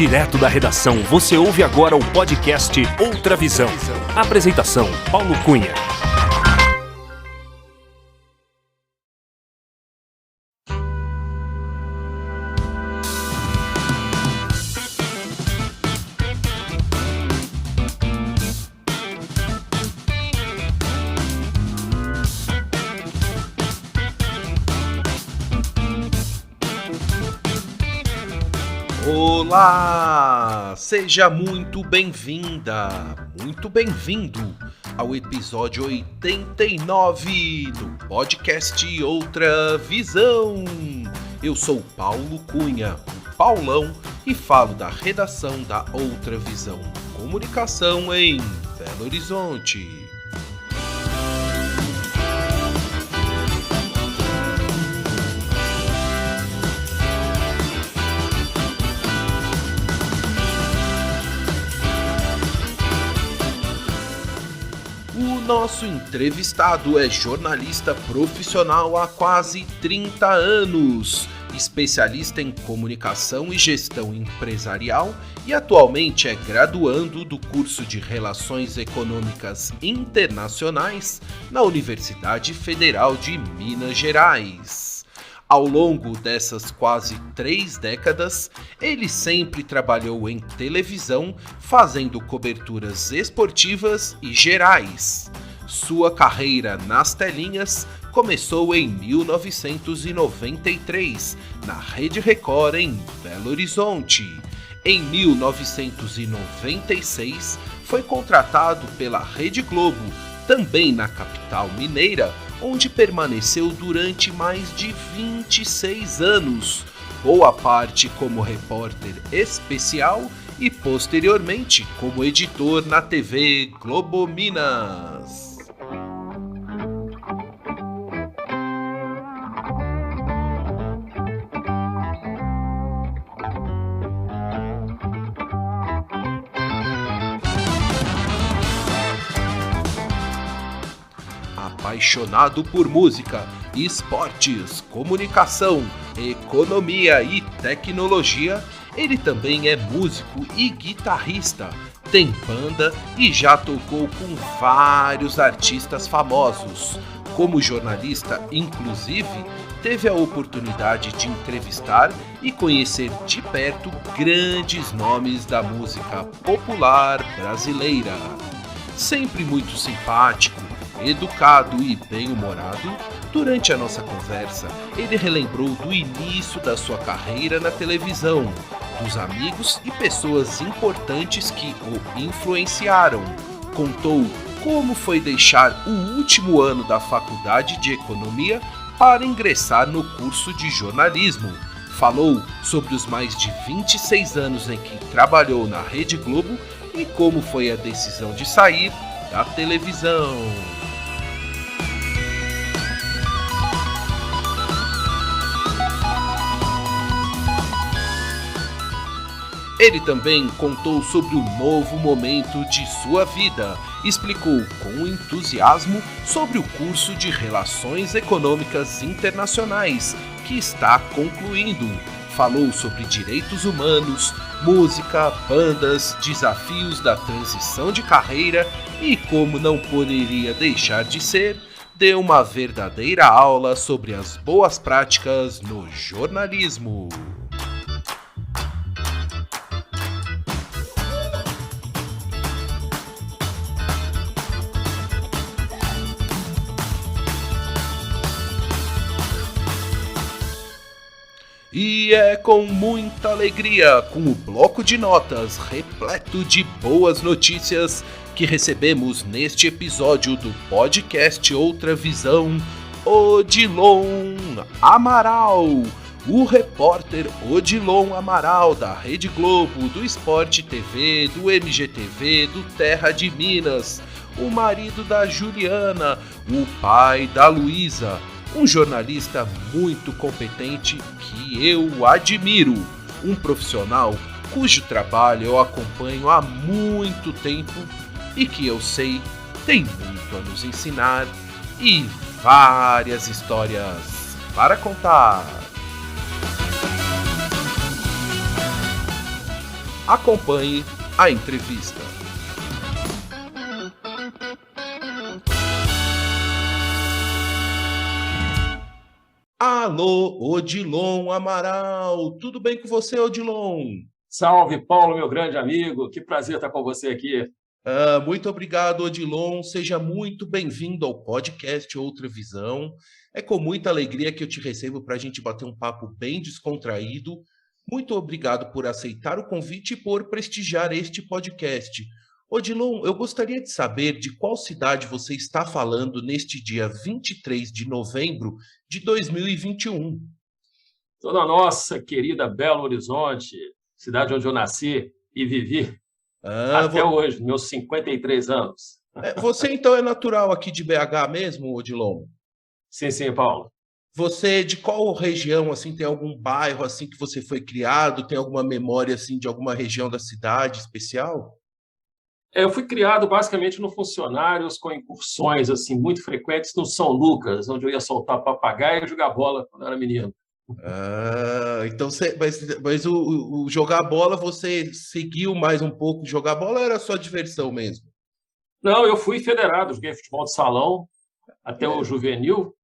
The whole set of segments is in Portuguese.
Direto da redação, você ouve agora o podcast Outra Visão. Apresentação, Paulo Cunha. Olá! Seja muito bem-vinda, muito bem-vindo ao episódio 89 do podcast Outra Visão. Eu sou Paulo Cunha, o Paulão, e falo da redação da Outra Visão Comunicação em Belo Horizonte. Nosso entrevistado é jornalista profissional há quase 30 anos, especialista em comunicação e gestão empresarial e atualmente é graduando do curso de Relações Econômicas Internacionais na Universidade Federal de Minas Gerais. Ao longo dessas quase 3 décadas, ele sempre trabalhou em televisão, fazendo coberturas esportivas e gerais. Sua carreira nas telinhas começou em 1993, na Rede Record em Belo Horizonte. Em 1996, foi contratado pela Rede Globo, também na capital mineira, onde permaneceu durante mais de 26 anos, boa parte como repórter especial e posteriormente como editor na TV Globo Minas. Apaixonado por música, esportes, comunicação, economia e tecnologia, ele também é músico e guitarrista, tem banda e já tocou com vários artistas famosos. Como jornalista, inclusive, teve a oportunidade de entrevistar e conhecer de perto grandes nomes da música popular brasileira. Sempre muito simpático, educado e bem-humorado, durante a nossa conversa, ele relembrou do início da sua carreira na televisão, dos amigos e pessoas importantes que o influenciaram. Contou como foi deixar o último ano da faculdade de economia para ingressar no curso de jornalismo. Falou sobre os mais de 26 anos em que trabalhou na Rede Globo e como foi a decisão de sair da televisão. Ele também contou sobre o novo momento de sua vida, explicou com entusiasmo sobre o curso de Relações Econômicas Internacionais, que está concluindo. Falou sobre direitos humanos, música, bandas, desafios da transição de carreira e, como não poderia deixar de ser, deu uma verdadeira aula sobre as boas práticas no jornalismo. E é com muita alegria, com o bloco de notas repleto de boas notícias, que recebemos neste episódio do podcast Outra Visão, Odilon Amaral, o repórter Odilon Amaral da Rede Globo, do Sport TV, do MGTV, do Terra de Minas, o marido da Juliana, o pai da Luísa. Um jornalista muito competente que eu admiro, um profissional cujo trabalho eu acompanho há muito tempo e que eu sei tem muito a nos ensinar e várias histórias para contar. Acompanhe a entrevista. Alô, Odilon Amaral, tudo bem com você, Odilon? Salve, Paulo, meu grande amigo, que prazer estar com você aqui. Muito obrigado, Odilon, seja muito bem-vindo ao podcast Outra Visão. É com muita alegria que eu te recebo para a gente bater um papo bem descontraído. Muito obrigado por aceitar o convite e por prestigiar este podcast. Odilon, eu gostaria de saber de qual cidade você está falando neste dia 23 de novembro de 2021. Estou na nossa querida Belo Horizonte, cidade onde eu nasci e vivi até hoje, meus 53 anos. Você então é natural aqui de BH mesmo, Odilon? Sim, Paulo. Você de qual região, assim, tem algum bairro assim que você foi criado? Tem alguma memória assim de alguma região da cidade especial? Eu fui criado basicamente no Funcionários, com incursões assim muito frequentes no São Lucas, onde eu ia soltar papagaio e jogar bola quando eu era menino. Então mas o jogar bola, você seguiu mais um pouco jogar bola ou era só diversão mesmo? Não, eu fui federado, joguei futebol de salão até o juvenil.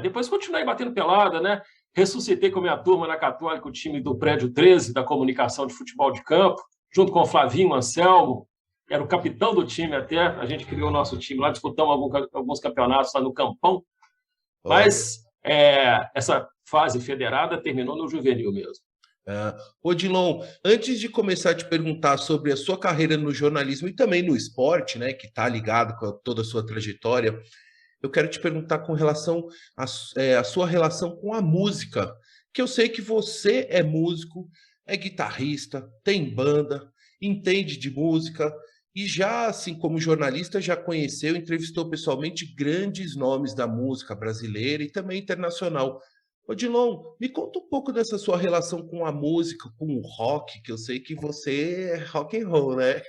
Depois continuei batendo pelada, né? Ressuscitei com a minha turma na Católica o time do Prédio 13, da comunicação de futebol de campo, junto com o Flavinho Anselmo, que era o capitão do time até. A gente criou o nosso time lá, disputamos alguns campeonatos lá no Campão. Mas essa fase federada terminou no juvenil mesmo. Odilon, antes de começar a te perguntar sobre a sua carreira no jornalismo e também no esporte, né, que está ligado com toda a sua trajetória, eu quero te perguntar com relação à sua relação com a música, que eu sei que você é músico, é guitarrista, tem banda, entende de música e já, assim como jornalista, já conheceu, entrevistou pessoalmente grandes nomes da música brasileira e também internacional. Odilon, me conta um pouco dessa sua relação com a música, com o rock, que eu sei que você é rock and roll, né?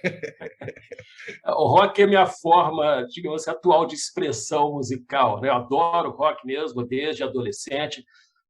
O rock é minha forma, digamos, atual de expressão musical, né? Eu adoro rock mesmo, desde adolescente,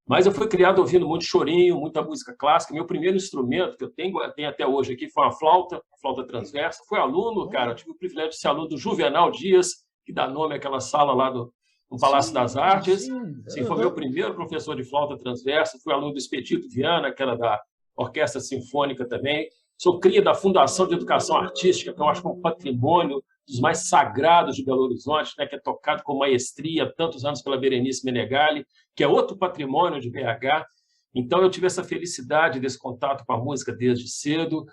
mas eu fui criado ouvindo muito chorinho, muita música clássica. Meu primeiro instrumento que eu tenho até hoje aqui foi uma flauta transversa. Fui aluno, cara, eu tive o privilégio de ser aluno do Juvenal Dias, que dá nome àquela sala lá no Palácio das Artes. Sim, foi meu primeiro professor de flauta transversa. Fui aluno do Expedito Viana, que era da Orquestra Sinfônica também. Sou cria da Fundação de Educação Artística, que eu acho que é um patrimônio dos mais sagrados de Belo Horizonte, né, que é tocado com maestria há tantos anos pela Berenice Menegali, que é outro patrimônio de BH. Então, eu tive essa felicidade desse contato com a música desde cedo.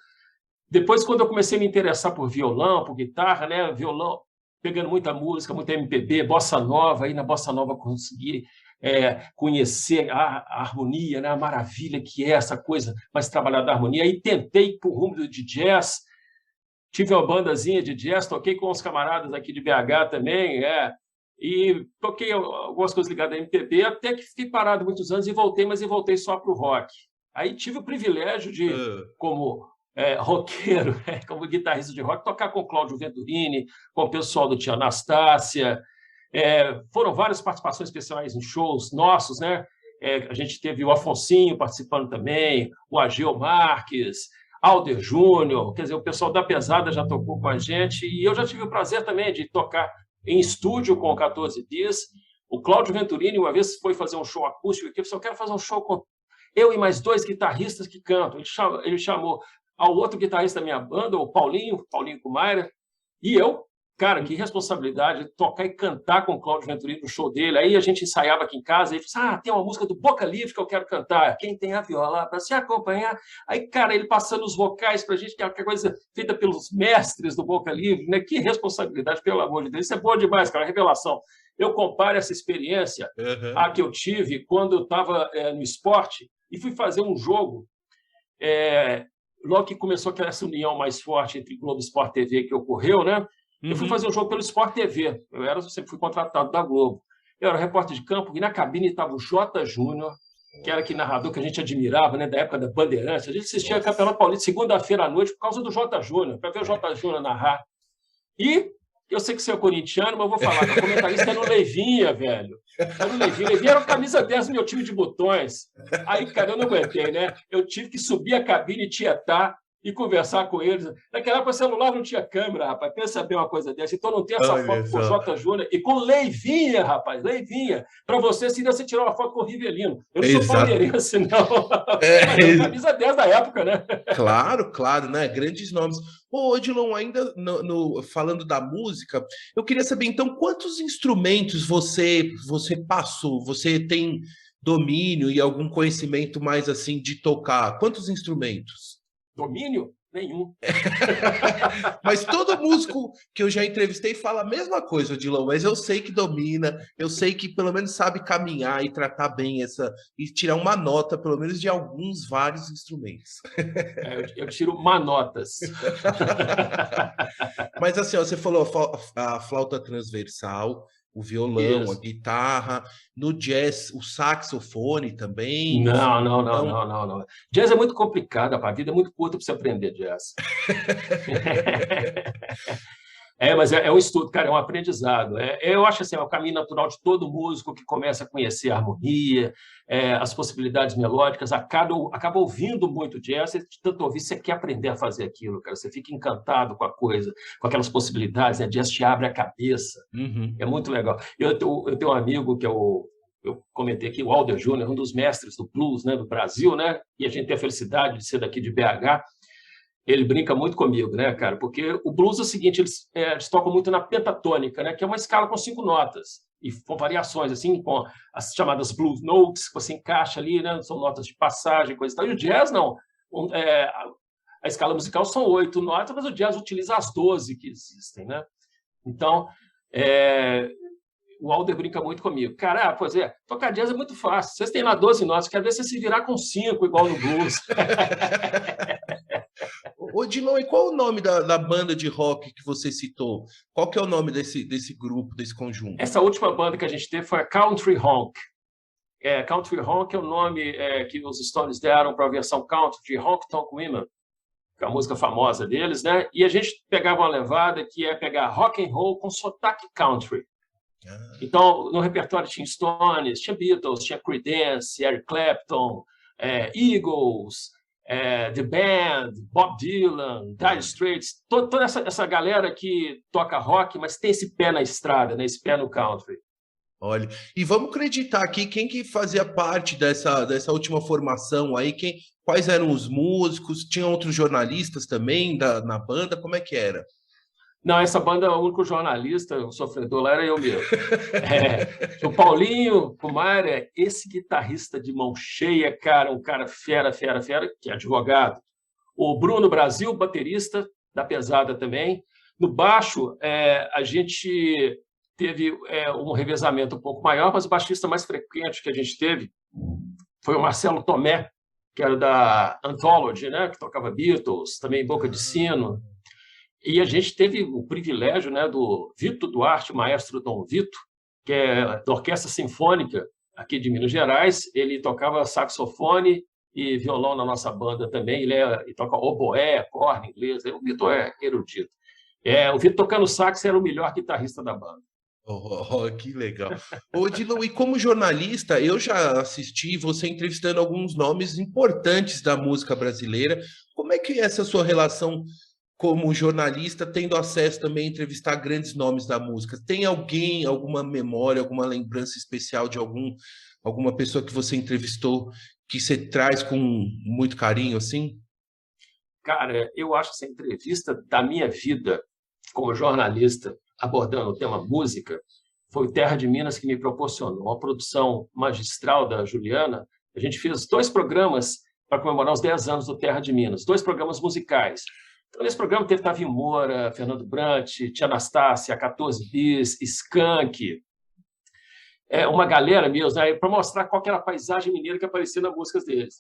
Depois, quando eu comecei a me interessar por violão, por guitarra, né, violão, pegando muita música, muita MPB, bossa nova, aí na bossa nova consegui conhecer a harmonia, né, a maravilha que é essa coisa mais trabalhada da harmonia. Aí tentei ir para o rumo de jazz, tive uma bandazinha de jazz, toquei com uns camaradas aqui de BH também, e toquei algumas coisas ligadas a MPB, até que fiquei parado muitos anos e voltei, mas voltei só para o rock. Aí tive o privilégio de, como roqueiro, como guitarrista de rock, tocar com o Cláudio Venturini, com o pessoal do Tia Anastácia. Foram várias participações especiais em shows nossos, né? A gente teve o Afonsinho participando também, o Ageu Marques, Alder Júnior, quer dizer, o pessoal da Pesada já tocou com a gente, e eu já tive o prazer também de tocar em estúdio com o 14 Dias. O Cláudio Venturini, uma vez, foi fazer um show acústico aqui, eu disse, eu quero fazer um show com eu e mais 2 guitarristas que cantam. Ele chamou ao outro guitarrista da minha banda, o Paulinho Cumaira, e eu, cara, que responsabilidade, tocar e cantar com o Cláudio Venturini no show dele. Aí a gente ensaiava aqui em casa, e ele disse, tem uma música do Boca Livre que eu quero cantar, quem tem a viola para se acompanhar. Aí, cara, ele passando os vocais para a gente, que é uma coisa feita pelos mestres do Boca Livre, né? Que responsabilidade, pelo amor de Deus. Isso é bom demais, cara, revelação. Eu comparo essa experiência à que eu tive quando eu estava no esporte e fui fazer um jogo, logo que começou essa união mais forte entre Globo e Sport TV que ocorreu, né? Eu fui fazer um jogo pelo Sport TV. Eu sempre fui contratado da Globo. Eu era repórter de campo e na cabine estava o Jota Júnior, que era aquele narrador que a gente admirava, né, da época da Bandeirantes. A gente assistia o Campeonato Paulista segunda-feira à noite por causa do Jota Júnior, para ver o Jota Júnior narrar. E eu sei que você é corintiano, mas eu vou falar que o comentarista era o Leivinha, velho. Era o Leivinha. Leivinha era a camisa 10 do meu time de botões. Aí, cara, eu não aguentei, né? Eu tive que subir a cabine e tietar e conversar com eles. Naquela época, o celular não tinha câmera, rapaz. Pensa bem uma coisa dessa. Então, não tem essa foto com o Jota Júnior e com Leivinha, rapaz. Leivinha. Para você, seria você tirar uma foto com o Rivelino. Eu não sou palmeirense, não. Mas é camisa 10 da época, né? Claro, claro, né? Grandes nomes. Ô, Odilon, ainda falando da música, eu queria saber, então, quantos instrumentos você passou? Você tem domínio e algum conhecimento mais assim de tocar? Quantos instrumentos? Domínio? Nenhum. Mas todo músico que eu já entrevistei fala a mesma coisa, Odilon, mas eu sei que domina, eu sei que pelo menos sabe caminhar e tratar bem e tirar uma nota, pelo menos, de vários instrumentos. Eu tiro manotas. Mas assim, ó, você falou a flauta transversal, o violão, a guitarra, no jazz, o saxofone também. Não. Jazz é muito complicado, a vida é muito curta para você aprender jazz. Mas é um estudo, cara, é um aprendizado. Eu acho assim, é o caminho natural de todo músico que começa a conhecer a harmonia, as possibilidades melódicas, acaba ouvindo muito jazz, de tanto ouvir, você quer aprender a fazer aquilo, cara. Você fica encantado com a coisa, com aquelas possibilidades, né? Jazz te abre a cabeça. Uhum. É muito legal. Eu tenho um amigo que eu comentei aqui, o Alder Júnior, um dos mestres do blues, né, do Brasil, né? E a gente tem a felicidade de ser daqui de BH. Ele brinca muito comigo, né, cara? Porque o blues é o seguinte, eles tocam muito na pentatônica, né? Que é uma escala com 5 notas e com variações, assim, com as chamadas blues notes, que você encaixa ali, né? São notas de passagem, coisa e tal. E o jazz, não. A escala musical são 8 notas, mas o jazz utiliza as 12 que existem, né? Então, o Alder brinca muito comigo. Cara, pois tocar jazz é muito fácil. Vocês têm lá 12 notas, quero ver você se virar com 5, igual no blues. Odilon, e qual o nome da banda de rock que você citou? Qual que é o nome desse grupo, desse conjunto? Essa última banda que a gente teve foi a Country Honk. Country Honk é o nome que os Stones deram para a versão country de Honky Tonk Women, que é a música famosa deles, né? E a gente pegava uma levada que é pegar rock and roll com sotaque country. Então, no repertório tinha Stones, tinha Beatles, tinha Creedence, Eric Clapton, Eagles, The Band, Bob Dylan, Dire Straits, toda essa galera que toca rock, mas tem esse pé na estrada, né? Esse pé no country. Olha, e vamos acreditar aqui quem que fazia parte dessa última formação aí, quais eram os músicos, tinha outros jornalistas também na banda, como é que era? Não, essa banda, o único jornalista, o sofredor lá era eu mesmo. O Paulinho Kumar, esse guitarrista de mão cheia, cara, um cara fera, que é advogado. O Bruno Brasil, baterista da pesada também. No baixo, a gente teve um revezamento um pouco maior, mas o baixista mais frequente que a gente teve foi o Marcelo Tomé, que era da Anthology, né, que tocava Beatles, também Boca de Sino. E a gente teve o privilégio, né, do Vito Duarte, maestro Dom Vito, que é da Orquestra Sinfônica aqui de Minas Gerais. Ele tocava saxofone e violão na nossa banda também. Ele toca oboé, corno, inglês. O Vito é erudito. O Vito tocando sax era o melhor guitarrista da banda. Que legal. Odilon, e como jornalista, eu já assisti você entrevistando alguns nomes importantes da música brasileira. Como é que é essa sua relação como jornalista, tendo acesso também a entrevistar grandes nomes da música? Tem alguma memória, alguma lembrança especial de alguma pessoa que você entrevistou que você traz com muito carinho, assim? Cara, eu acho essa entrevista da minha vida como jornalista, abordando o tema música, foi o Terra de Minas que me proporcionou. Uma produção magistral da Juliana. A gente fez 2 programas para comemorar os 10 anos do Terra de Minas, 2 programas musicais. Então, nesse programa teve Tavinho Moura, Fernando Brant, Tia Anastácia, 14 Bis, Skank, uma galera mesmo, né, para mostrar qual que era a paisagem mineira que aparecia nas músicas deles.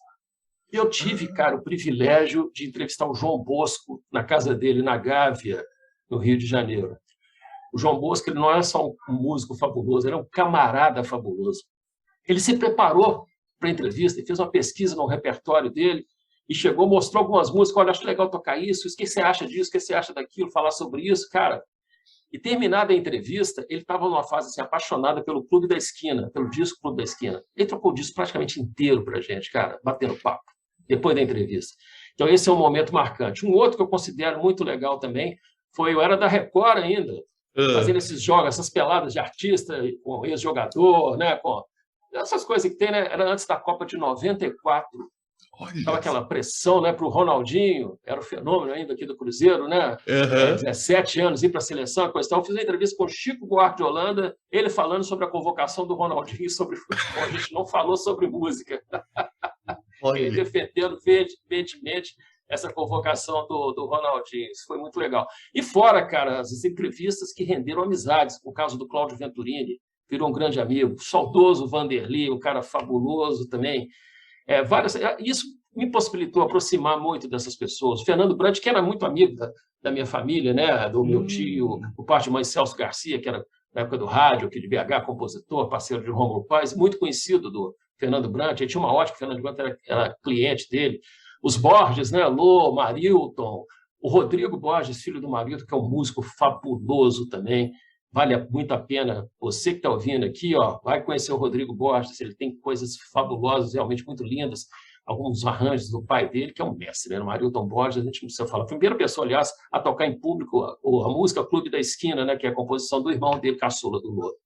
E eu tive, cara, o privilégio de entrevistar o João Bosco na casa dele, na Gávea, no Rio de Janeiro. O João Bosco, ele não é só um músico fabuloso, ele é um camarada fabuloso. Ele se preparou para a entrevista e fez uma pesquisa no repertório dele, e chegou, mostrou algumas músicas, olha, acho legal tocar isso, o que você acha disso, o que você acha daquilo, falar sobre isso, cara. E terminada a entrevista, ele estava numa fase assim, apaixonada pelo Clube da Esquina, pelo disco Clube da Esquina. Ele trocou o disco praticamente inteiro para a gente, cara, batendo papo, depois da entrevista. Então, esse é um momento marcante. Um outro que eu considero muito legal também eu era da Record ainda, fazendo esses jogos, essas peladas de artista com ex-jogador, né? Com essas coisas que tem, né? Era antes da Copa de 94. Estava aquela pressão, né, para o Ronaldinho, era o fenômeno ainda aqui do Cruzeiro, né? 17 anos, ir para a seleção, coisa e tal. Eu fiz uma entrevista com o Chico Buarque de Holanda, ele falando sobre a convocação do Ronaldinho sobre futebol. A gente não falou sobre música. Ele defendendo veementemente essa convocação do Ronaldinho. Isso foi muito legal. E fora, cara, as entrevistas que renderam amizades. O caso do Cláudio Venturini, virou um grande amigo. O saudoso Vanderlei, um cara fabuloso também. Isso me possibilitou aproximar muito dessas pessoas. O Fernando Brant, que era muito amigo da minha família, né? Do meu tio, o pai de mãe Celso Garcia, que era na época do rádio, aqui de BH, compositor, parceiro de Rômulo Paz, muito conhecido do Fernando Brant. Ele tinha uma ótica, o Fernando Brant era cliente dele. Os Borges, né? Lô, Marilton, o Rodrigo Borges, filho do Marilton, que é um músico fabuloso também. Vale muito a pena, você que está ouvindo aqui, vai conhecer o Rodrigo Borges, ele tem coisas fabulosas, realmente muito lindas, alguns arranjos do pai dele, que é um mestre, né? O Marilton Borges, a gente não precisa falar. Foi a primeira pessoa, aliás, a tocar em público a música Clube da Esquina, né? Que é a composição do irmão dele, caçula do Lô.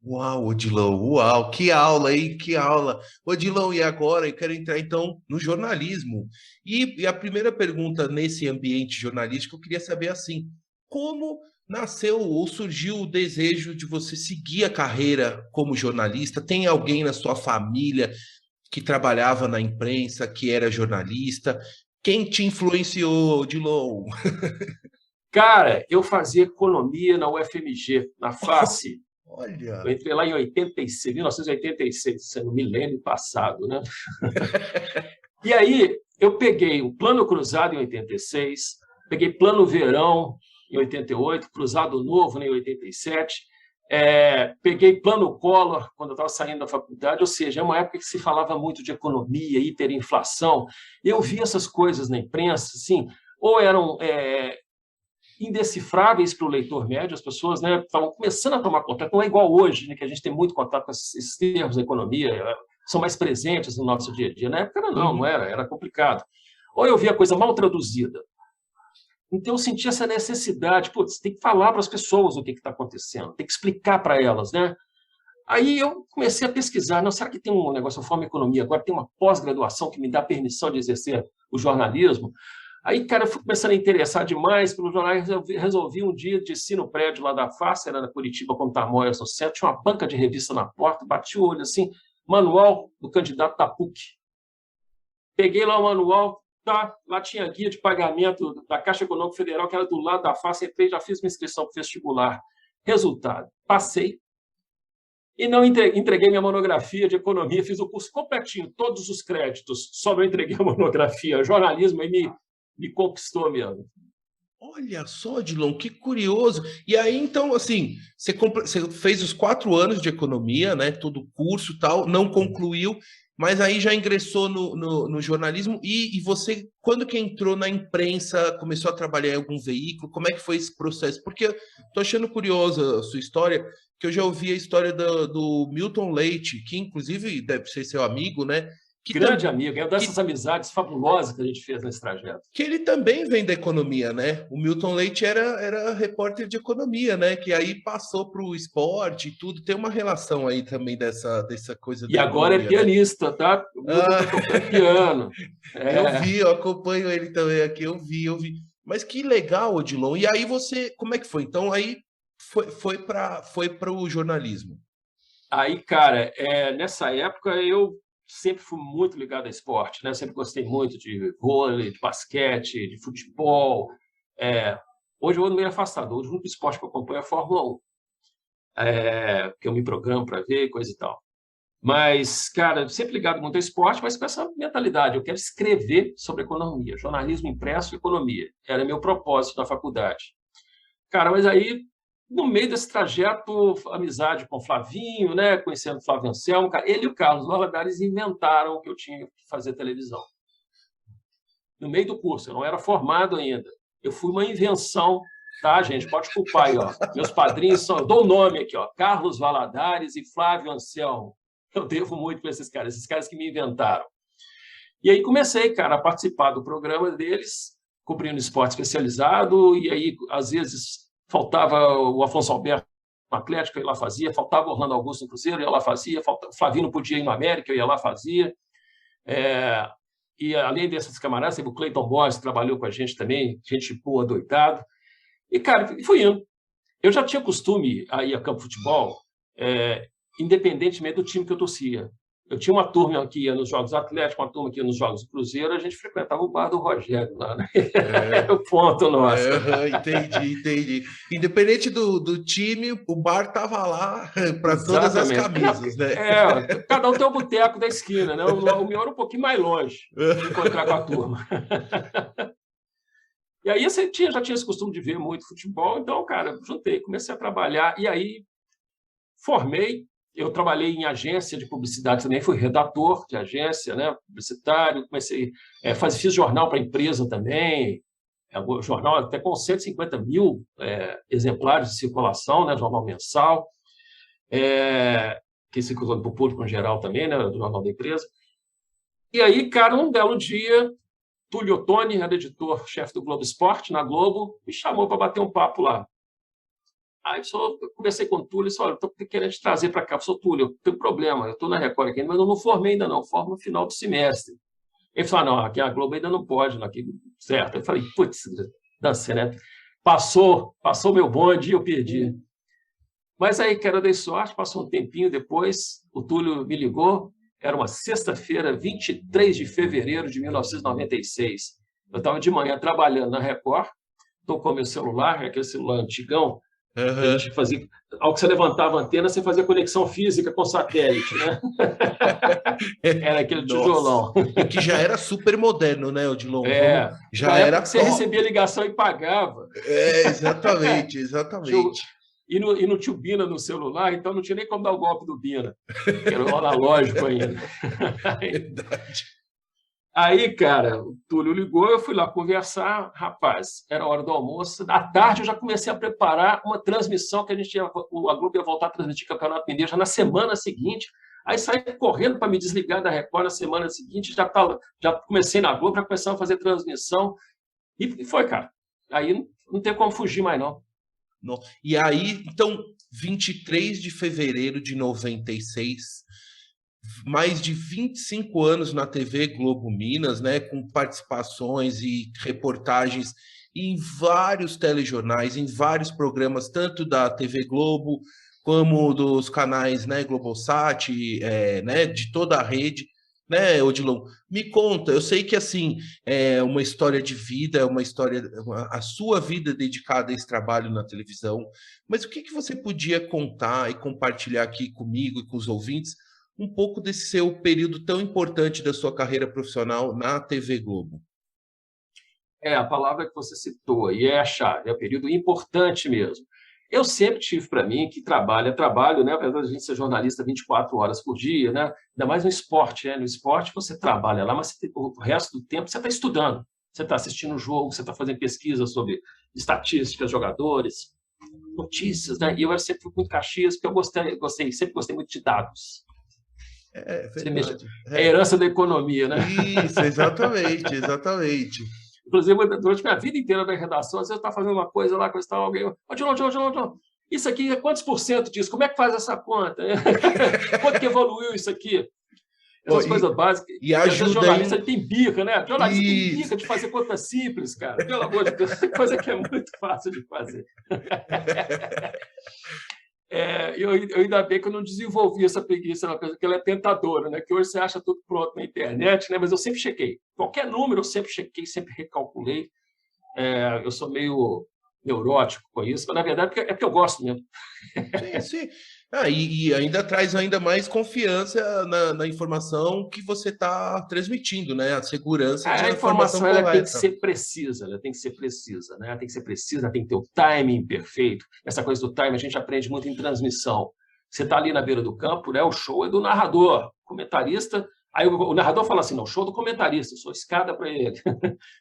Uau, Odilon, uau, que aula, hein? Que aula. Odilon, e agora eu quero entrar, então, no jornalismo. E a primeira pergunta nesse ambiente jornalístico, eu queria saber, assim, como nasceu ou surgiu o desejo de você seguir a carreira como jornalista? Tem alguém na sua família que trabalhava na imprensa, que era jornalista? Quem te influenciou, Odilon? Cara, eu fazia economia na UFMG, na FACE. Olha! Eu entrei lá em 1986, no milênio passado, né? E aí, eu peguei o Plano Cruzado em 86, peguei Plano Verão em 88, Cruzado Novo em 87, peguei Plano Collor quando eu estava saindo da faculdade, ou seja, é uma época que se falava muito de economia, hiperinflação. Eu vi essas coisas na imprensa, assim, ou eram indecifráveis para o leitor médio, as pessoas, né, estavam começando a tomar contato, não é igual hoje, né, que a gente tem muito contato com esses termos da economia, são mais presentes no nosso dia a dia. Na época não era complicado. Ou eu via a coisa mal traduzida. Então eu sentia essa necessidade, putz, tem que falar para as pessoas o que está acontecendo, tem que explicar para elas, né? Aí eu comecei a pesquisar, não, será que tem um negócio, eu formo economia, agora tem uma pós-graduação que me dá permissão de exercer o jornalismo? Aí, cara, eu fui começando a interessar demais pelo jornal, resolvi um dia descer no prédio lá da FACE, era na Curitiba, quando estava Moyers no centro, tinha uma banca de revista na porta, bati o olho assim, manual do candidato da PUC. Peguei lá o manual, lá tinha guia de pagamento da Caixa Econômica Federal, que era do lado da FACE, entrei, já fiz minha inscrição para o vestibular. Resultado, passei. E não entreguei minha monografia de economia, fiz o curso completinho, todos os créditos, só não entreguei a monografia. O jornalismo aí me conquistou mesmo. Olha só, Odilon, que curioso. E aí, então, assim, você fez os 4 anos de economia, né? Todo o curso e tal, não concluiu, mas aí já ingressou no jornalismo. E você, quando que entrou na imprensa, começou a trabalhar em algum veículo? Como é que foi esse processo? Porque eu tô achando curiosa a sua história, que eu já ouvi a história do Milton Leite, que inclusive deve ser seu amigo, né? Grande amigo, é uma dessas amizades fabulosas que a gente fez nesse trajeto. Que ele também vem da economia, né? O Milton Leite era repórter de economia, né? Que aí passou para o esporte e tudo. Tem uma relação aí também dessa coisa. E agora é pianista, né? Tá? O Milton tá tocando piano. Eu acompanho ele também aqui, eu vi. Mas que legal, Odilon. E aí você, como é que foi? Então aí foi para o jornalismo. Aí, cara, nessa época eu sempre fui muito ligado a esporte, né? Sempre gostei muito de vôlei, de basquete, de futebol. Hoje eu ando meio afastado. Hoje o único esporte que eu acompanho é a Fórmula 1, que eu me programo para ver, coisa e tal. Mas, cara, sempre ligado muito ao esporte, mas com essa mentalidade. Eu quero escrever sobre economia, jornalismo impresso e economia. Era meu propósito na faculdade. Cara, mas aí, no meio desse trajeto, amizade com o Flavinho, né? Conhecendo o Flávio Anselmo, ele e o Carlos Valadares inventaram que eu tinha que fazer televisão. No meio do curso, eu não era formado ainda. Eu fui uma invenção, tá, gente? Pode culpar aí, ó. Meus padrinhos são, eu dou o nome aqui, ó, Carlos Valadares e Flávio Anselmo. Eu devo muito para esses caras que me inventaram. E aí comecei, cara, a participar do programa deles, cobrindo esporte especializado, e aí, às vezes, faltava o Afonso Alberto no Atlético, eu ia lá fazia, faltava o Orlando Augusto no Cruzeiro, eu ia lá fazia, o Flavinho não podia ir no América, eu ia lá fazia. E, além desses camaradas, teve o Cleiton Borges, que trabalhou com a gente também, gente boa, doidado. E, cara, fui indo. Eu já tinha costume a ir a campo de futebol, independentemente do time que eu torcia. Eu tinha uma turma que ia nos Jogos do Atlético, uma turma que ia nos Jogos do Cruzeiro, a gente frequentava o bar do Rogério lá, né? O ponto nosso. Entendi. Independente do time, o bar estava lá para todas as camisas, né? Cada um tem o boteco da esquina, né? O meu era um pouquinho mais longe de encontrar com a turma. E aí você já tinha esse costume de ver muito futebol, então, cara, juntei, comecei a trabalhar, e aí formei. Eu trabalhei em agência de publicidade também, fui redator de agência, né, publicitário, fiz jornal para a empresa também, jornal até com 150 mil exemplares de circulação, né, jornal mensal, que circulou para o público em geral também, né, do jornal da empresa. E aí, cara, um belo dia, Túlio Ottoni, era editor-chefe do Globo Esporte, na Globo, me chamou para bater um papo lá. Aí eu conversei com o Túlio e disse, olha, estou querendo te trazer para cá. Eu falei, Túlio, tem um problema, eu estou na Record aqui, mas eu não formei ainda não, formo no final do semestre. Ele falou, não, aqui a Globo ainda não pode, não, aqui, certo. Eu falei, putz, dancei, né? Passou meu bonde e eu perdi. Mas aí, cara, eu dei sorte, passou um tempinho depois, o Túlio me ligou, era uma sexta-feira, 23 de fevereiro de 1996. Eu estava de manhã trabalhando na Record, tocou meu celular, aquele celular antigão, a gente fazia, ao que você levantava a antena, você fazia conexão física com satélite, né? Era aquele tijolão. E que já era super moderno, né, Odilon? Já era que você recebia ligação e pagava. Exatamente. E no tio Bina no celular, então não tinha nem como dar o golpe do Bina, que era o analógico ainda. Verdade. Aí, cara, o Túlio ligou, eu fui lá conversar, rapaz, era hora do almoço, à tarde eu já comecei a preparar uma transmissão que a Globo ia voltar a transmitir Campeonato Mineiro já na semana seguinte, aí saí correndo para me desligar da Record na semana seguinte, já comecei na Globo, já começamos a fazer transmissão, e foi, cara, aí não tem como fugir mais, não. E aí, então, 23 de fevereiro de 96... mais de 25 anos na TV Globo Minas, né, com participações e reportagens em vários telejornais, em vários programas, tanto da TV Globo como dos canais, né, Globosat, né, de toda a rede, né, Odilon? Me conta, eu sei que assim é uma história de vida, é uma história, a sua vida dedicada a esse trabalho na televisão, mas o que você podia contar e compartilhar aqui comigo e com os ouvintes um pouco desse seu período tão importante da sua carreira profissional na TV Globo? A palavra que você citou aí é a chave, é um período importante mesmo. Eu sempre tive para mim que trabalho, né? Apesar de a gente ser jornalista 24 horas por dia, né? Ainda mais no esporte, né? No esporte você trabalha lá, mas o resto do tempo você está estudando, você está assistindo o jogo, você está fazendo pesquisa sobre estatísticas, jogadores, notícias, né? E eu sempre fui muito Caxias, porque eu sempre gostei muito de dados. Verdade. É a herança da economia, né? Isso, exatamente. Inclusive, durante minha vida inteira na redação, às vezes eu estava fazendo uma coisa lá, coisa tal, alguém... John, isso aqui é quantos por cento disso? Como é que faz essa conta? Quanto que evoluiu isso aqui? Essas coisas básicas. E ajuda. O jornalista tem birra, né? O jornalista tem birra de fazer conta simples, cara. Pelo amor de Deus, coisa que é muito fácil de fazer. Eu ainda bem que eu não desenvolvi essa preguiça, porque ela é tentadora, né? Que hoje você acha tudo pronto na internet, né? Mas eu sempre chequei. Qualquer número eu sempre chequei, sempre recalculei. Eu sou meio neurótico com isso, mas na verdade é porque eu gosto mesmo. Sim. E ainda traz ainda mais confiança na informação que você está transmitindo, né? A segurança de a informação ela tem que ser precisa, ela tem que ser precisa, né? Ela tem que ser precisa, tem que ter o timing perfeito. Essa coisa do timing a gente aprende muito em transmissão. Você está ali na beira do campo, né? O show é do narrador, comentarista. Aí o narrador fala assim, não, o show do comentarista, eu sou escada para ele.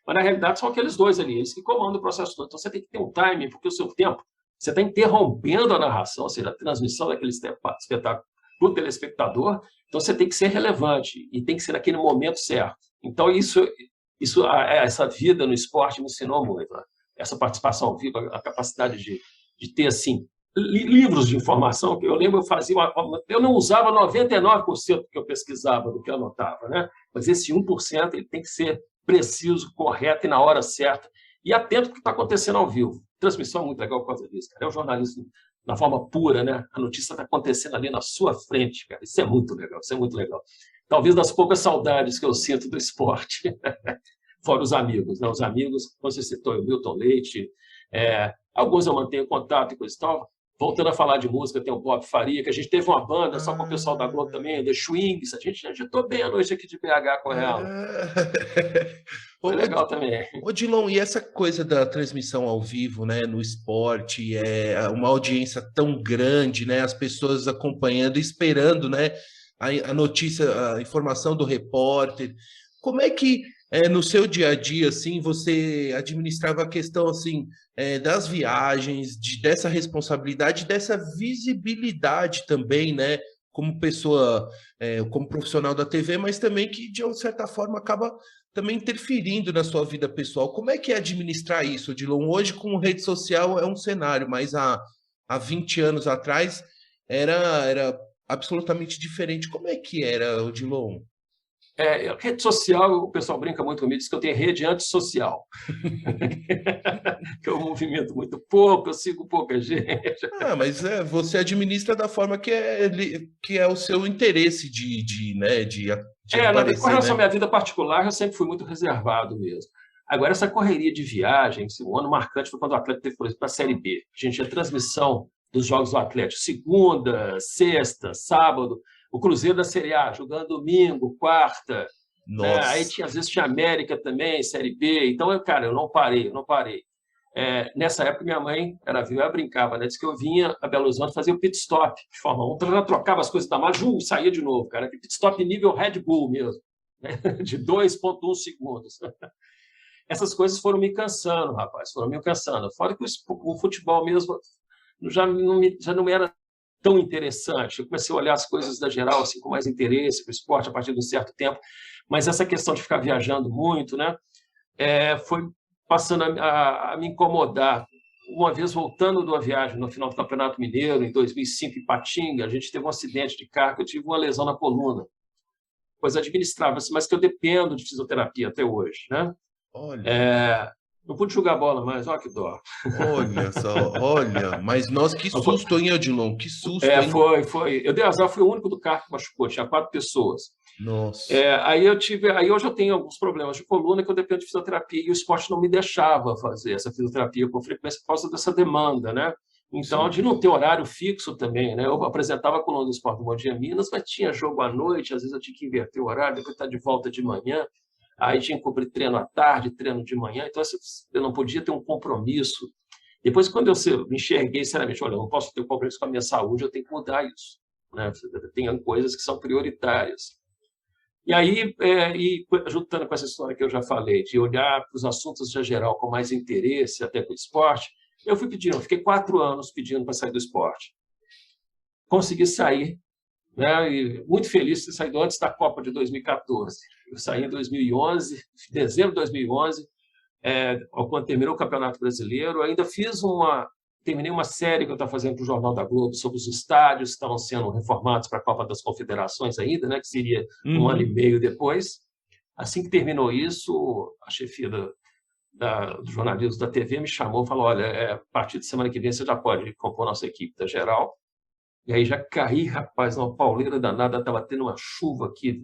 Mas na realidade são aqueles dois ali, eles que comandam o processo todo. Então você tem que ter um timing, porque o seu tempo você está interrompendo a narração, ou seja, a transmissão daquele espetáculo para o telespectador, então você tem que ser relevante e tem que ser naquele momento certo. Então, essa vida no esporte me ensinou muito, né? Essa participação ao vivo, a capacidade de ter, assim, livros de informação, que eu lembro, eu não usava 99% do que eu pesquisava, do que eu anotava, né? Mas esse 1% ele tem que ser preciso, correto e na hora certa, e atento ao que está acontecendo ao vivo. Transmissão é muito legal por causa disso, cara. É o jornalismo na forma pura, né? A notícia está acontecendo ali na sua frente, cara. Isso é muito legal, isso é muito legal. Talvez das poucas saudades que eu sinto do esporte, fora os amigos, né? Os amigos, como você citou, o Milton Leite, alguns eu mantenho contato e coisa e tal. Voltando a falar de música, tem o Bob Faria, que a gente teve uma banda só com o pessoal da Globo também, The Swings, a gente agitou bem a noite aqui de BH com ela. Foi legal também. Ô, Dilon, e essa coisa da transmissão ao vivo, né, no esporte, uma audiência tão grande, né, as pessoas acompanhando, esperando, né, a notícia, a informação do repórter. Como é que no seu dia a dia, assim, você administrava a questão, assim, das viagens, dessa responsabilidade, dessa visibilidade também, né? Como pessoa, como profissional da TV, mas também que, de uma certa forma, acaba também interferindo na sua vida pessoal. Como é que é administrar isso, Dilon? Hoje, com rede social, é um cenário, mas há 20 anos atrás era absolutamente diferente. Como é que era, Dilon? Rede social, o pessoal brinca muito comigo, diz que eu tenho rede antissocial. Que eu movimento muito pouco, eu sigo pouca gente. Mas você administra da forma que é o seu interesse de aparecer, com relação né? à minha vida particular, eu sempre fui muito reservado mesmo. Agora, essa correria de viagem, um ano marcante foi quando o Atlético teve, por exemplo, para a Série B. A gente tinha transmissão dos jogos do Atlético, segunda, sexta, sábado. O Cruzeiro da Série A, jogando domingo, quarta. Né? Aí, às vezes, tinha América também, Série B. Então, eu não parei. Nessa época, minha mãe era viva, ela brincava, né? Disse que eu vinha a Belo Horizonte fazer o pit stop de Fórmula 1. Então, ela trocava as coisas da mala, saía de novo, cara. Pit stop nível Red Bull mesmo, né? De 2,1 segundos. Essas coisas foram me cansando, rapaz, Fora que o futebol mesmo já não era tão interessante. Eu comecei a olhar as coisas da geral assim, com mais interesse para o esporte a partir de um certo tempo, mas essa questão de ficar viajando muito, né, foi passando a me incomodar. Uma vez voltando de uma viagem no final do Campeonato Mineiro, em 2005, em Patinga, a gente teve um acidente de carro, eu tive uma lesão na coluna. Pois administrava-se, mas que eu dependo de fisioterapia até hoje, né? Olha. Não pude jogar bola mais, olha que dó. Olha só, mas nossa, que susto, hein, Odilon? Que susto, hein? Foi. Eu dei azar, fui o único do carro que machucou, tinha 4 pessoas. Nossa. Aí hoje eu tenho alguns problemas de coluna que eu dependo de fisioterapia e o esporte não me deixava fazer essa fisioterapia com frequência por causa dessa demanda, né? Então, de não ter horário fixo também, né? Eu apresentava a coluna do Esporte do Bom Dia Minas, mas tinha jogo à noite, às vezes eu tinha que inverter o horário, depois estar de volta de manhã. Aí tinha que cobrir treino à tarde, treino de manhã, então eu não podia ter um compromisso. Depois, quando eu me enxerguei, seriamente, olha, eu não posso ter um compromisso com a minha saúde, eu tenho que mudar isso, né? Tem coisas que são prioritárias. E aí, juntando com essa história que eu já falei, de olhar para os assuntos já geral com mais interesse, até para o esporte, eu fiquei 4 anos pedindo para sair do esporte. Consegui sair, né? E muito feliz de ter saído antes da Copa de 2014. Eu saí em 2011, dezembro de 2011, quando terminou o Campeonato Brasileiro. Eu ainda terminei uma série que eu estava fazendo para o Jornal da Globo sobre os estádios que estavam sendo reformados para a Copa das Confederações ainda, né? Que seria um ano e meio depois. Assim que terminou isso, a chefia do jornalismo da TV me chamou e falou, olha, a partir de semana que vem você já pode compor nossa equipe da geral. E aí já caí, rapaz, numa pauleira danada, estava tendo uma chuva aqui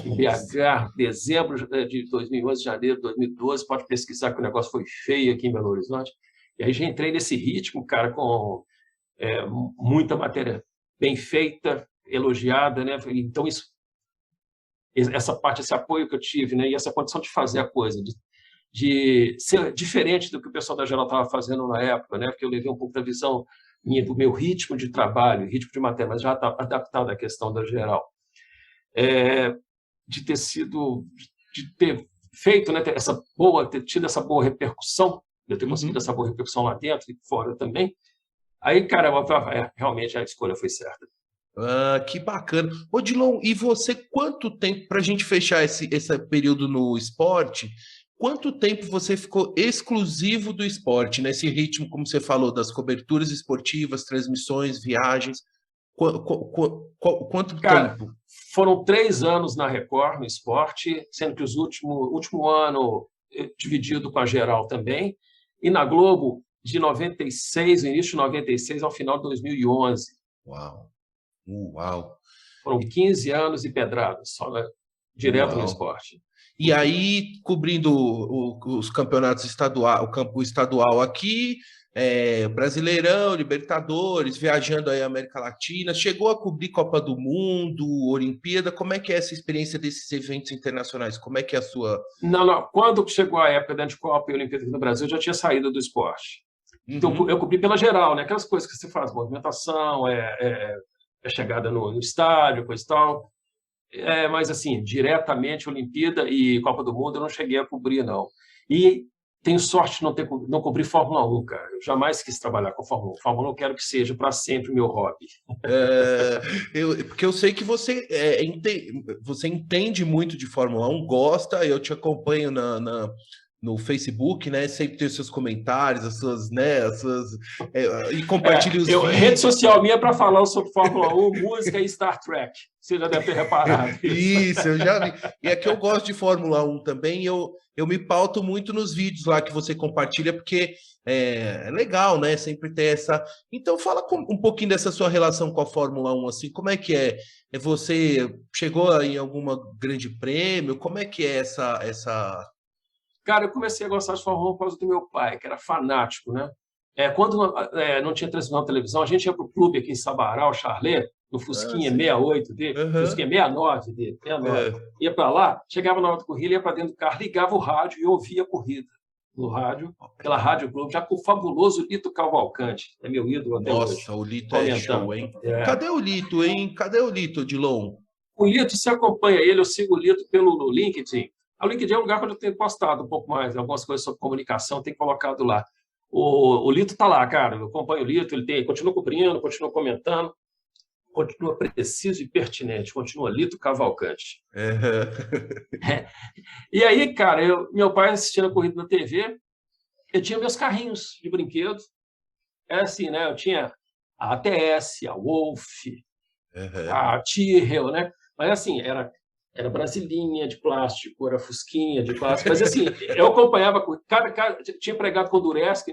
em BH, dezembro de 2011, janeiro de 2012, pode pesquisar que o negócio foi feio aqui em Belo Horizonte. E aí já entrei nesse ritmo, cara, com muita matéria bem feita, elogiada, né? Então, essa parte, esse apoio que eu tive, né? E essa condição de fazer a coisa, de ser diferente do que o pessoal da geral estava fazendo na época, né? Porque eu levei um pouco da visão do meu ritmo de trabalho, ritmo de matéria, mas já está adaptado à questão da geral. De ter feito, né, ter tido essa boa repercussão, de eu ter conseguido essa boa repercussão lá dentro e fora também. Aí, cara, realmente a escolha foi certa. Ah, que bacana. Odilon, e você, quanto tempo, para a gente fechar esse período no esporte, quanto tempo você ficou exclusivo do esporte, nesse ritmo, como você falou, das coberturas esportivas, transmissões, viagens? Quanto Cara, tempo? foram 3 anos na Record, no esporte, sendo que último ano dividido com a Geral também, e na Globo, de 96, no início de 96 ao final de 2011. Uau, uau, Foram 15 anos e pedradas, só direto no uau. esporte. E aí, cobrindo os campeonatos estaduais, o campo estadual aqui, Brasileirão, Libertadores, viajando aí a América Latina, chegou a cobrir Copa do Mundo, Olimpíada, como é que é essa experiência desses eventos internacionais? Como é que é a sua... Não, não. Quando chegou a época da Anticopa e Olimpíada aqui no Brasil, eu já tinha saído do esporte. Então, Uhum. eu cobri pela Geral, né? Aquelas coisas que você faz, movimentação, chegada no estádio, coisa e tal. Mas, assim, diretamente Olimpíada e Copa do Mundo eu não cheguei a cobrir, não. E tenho sorte de não cobrir Fórmula 1, cara. Eu jamais quis trabalhar com Fórmula 1. Fórmula 1 eu quero que seja para sempre meu hobby. Porque eu sei que você entende muito de Fórmula 1, gosta, eu te acompanho no Facebook, né? Sempre tem os seus comentários, e compartilha os Rede vídeos. social minha é para falar sobre Fórmula 1, música e Star Trek. Você já deve ter reparado isso. Isso, eu já vi. E é que eu gosto de Fórmula 1 também, eu me pauto muito nos vídeos lá que você compartilha, porque é legal, né? Sempre ter essa... Então fala um pouquinho dessa sua relação com a Fórmula 1, assim, como é que é? Você chegou em algum grande prêmio? Como é que é essa... Cara, eu comecei a gostar de Fórmula 1 por causa do meu pai, que era fanático, né? Quando não tinha transmissão na televisão, a gente ia para o clube aqui em Sabará, o Charlet, no Ah, Fusquinha sim. 68 dele, Aham. Fusquinha 69 dele, 69. É. Ia para lá, chegava na hora da corrida, ia para dentro do carro, ligava o rádio e ouvia a corrida no rádio, pela Rádio Globo, já com o fabuloso Lito Cavalcante, é meu ídolo até hoje, Nossa, o Lito é comentando. show, hein? Cadê o Lito, hein? Cadê o Lito, Dilon? O Lito, você acompanha ele, eu sigo o Lito pelo LinkedIn. O LinkedIn é um lugar onde eu tenho postado um pouco mais, algumas coisas sobre comunicação, tenho colocado lá. O Lito está lá, cara, eu acompanho o Lito, ele continua cobrindo, continua comentando, continua preciso e pertinente, continua Lito Cavalcante. E aí, cara, meu pai assistindo a corrida na TV, eu tinha meus carrinhos de brinquedo, era assim, né? Eu tinha a ATS, a Wolf, a Tyrrell, né? Mas assim, era brasilinha de plástico, era fusquinha de plástico, mas assim, eu acompanhava, tinha pregado com Durex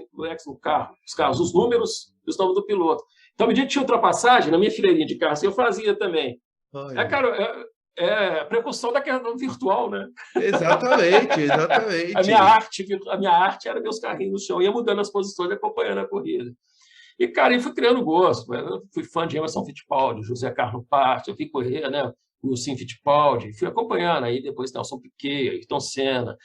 no carro, os carros, os números e os nomes do piloto. Então, à medida que tinha ultrapassagem, na minha fileirinha de carros, eu fazia também. Cara, a precursão da questão virtual, né? Exatamente, exatamente. A minha arte era meus carrinhos no chão, ia mudando as posições, acompanhando a corrida. E, cara, eu fui criando gosto. Eu fui fã de Emerson Fittipaldi, José Carlos Parte, eu vi correr, né? O Sim Fittipaldi, fui acompanhando. Aí depois Nelson Piquet, Ayrton Senna.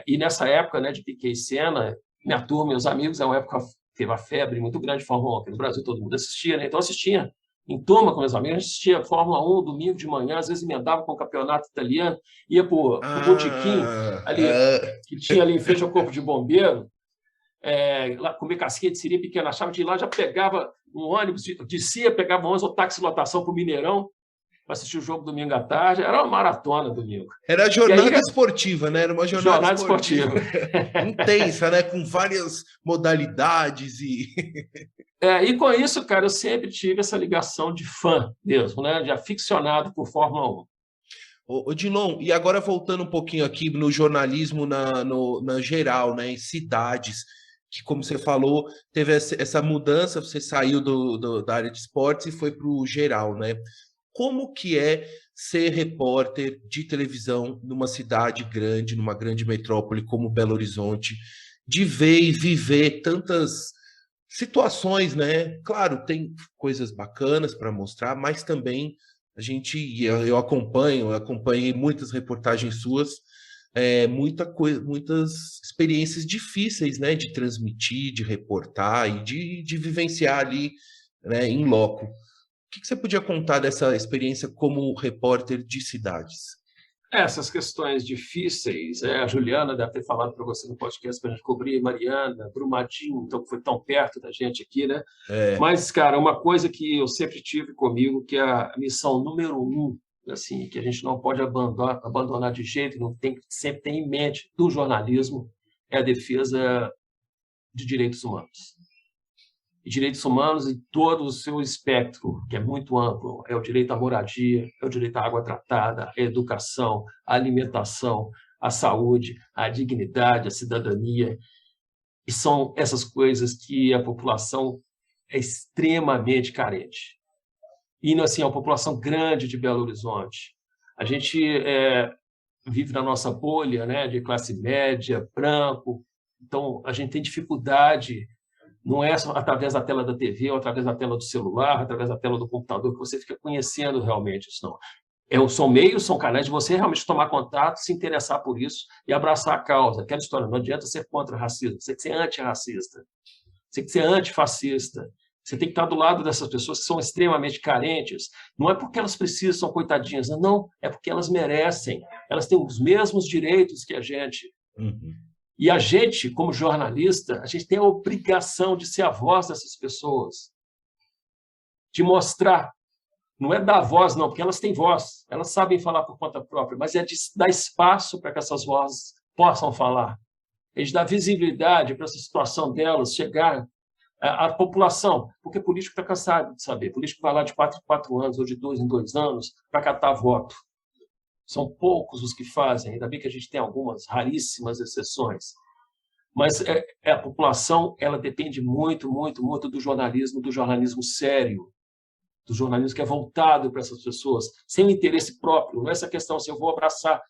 E nessa época, né, de Piquet e Senna, minha turma, meus amigos, é uma época teve a febre muito grande de Fórmula 1, aqui no Brasil todo mundo assistia, né? Então assistia em turma com meus amigos, a gente assistia Fórmula 1 domingo de manhã, às vezes emendava com o campeonato italiano, ia para o botequim, ali, que tinha ali em frente ao Corpo de Bombeiro, lá comer casquinha de siri pequena, achava de ir lá, já pegava um ônibus, descia, pegava um ônibus ou táxi lotação para o Mineirão, para assistir o jogo domingo à tarde. Era uma maratona domingo. Era jornada esportiva, né? Era uma jornada esportiva. Intensa, né? Com várias modalidades e com isso, cara, eu sempre tive essa ligação de fã mesmo, né? De aficionado por Fórmula 1. Ô, Dilon, e agora voltando um pouquinho aqui no jornalismo na geral, né? Em cidades, que, como você falou, teve essa mudança, você saiu da área de esportes e foi para o geral, né? Como que é ser repórter de televisão numa cidade grande, numa grande metrópole como Belo Horizonte, de ver e viver tantas situações, né? Claro, tem coisas bacanas para mostrar, mas também eu acompanhei muitas reportagens suas, muitas experiências difíceis, né? De transmitir, de reportar e de vivenciar ali, né, em loco. O que você podia contar dessa experiência como repórter de cidades? Essas questões difíceis, a Juliana deve ter falado para você no podcast para a gente cobrir, Mariana, Brumadinho, então foi tão perto da gente aqui, né? Mas, cara, uma coisa que eu sempre tive comigo, que é a missão número 1, assim, que a gente não pode abandonar de jeito, não tem que sempre ter em mente do jornalismo, é a defesa de direitos humanos. E direitos humanos em todo o seu espectro, que é muito amplo. É o direito à moradia, é o direito à água tratada, à educação, à alimentação, à saúde, à dignidade, à cidadania. E são essas coisas que a população é extremamente carente. E, assim, é uma população grande de Belo Horizonte. A gente vive na nossa bolha, né, de classe média, branco. Então, a gente tem dificuldade. Não é só através da tela da TV, ou através da tela do celular, através da tela do computador, que você fica conhecendo realmente isso, não. São meios, são canais de você realmente tomar contato, se interessar por isso e abraçar a causa. Aquela história, não adianta ser contra racismo, você tem que ser antirracista, você tem que ser antifascista. Você tem que estar do lado dessas pessoas que são extremamente carentes. Não é porque elas precisam, são coitadinhas, não, é porque elas merecem. Elas têm os mesmos direitos que a gente. Uhum. E a gente, como jornalista, a gente tem a obrigação de ser a voz dessas pessoas, de mostrar. Não é dar voz, não, porque elas têm voz, elas sabem falar por conta própria, mas é de dar espaço para que essas vozes possam falar. É de dar visibilidade para essa situação delas chegar à população, porque político está cansado de saber. Político vai lá de 4 em 4 anos ou de 2 em 2 anos para catar voto. São poucos os que fazem, ainda bem que a gente tem algumas raríssimas exceções. Mas a população ela depende muito, muito, muito do jornalismo sério, do jornalismo que é voltado para essas pessoas, sem um interesse próprio. Não é essa questão se eu vou abraçar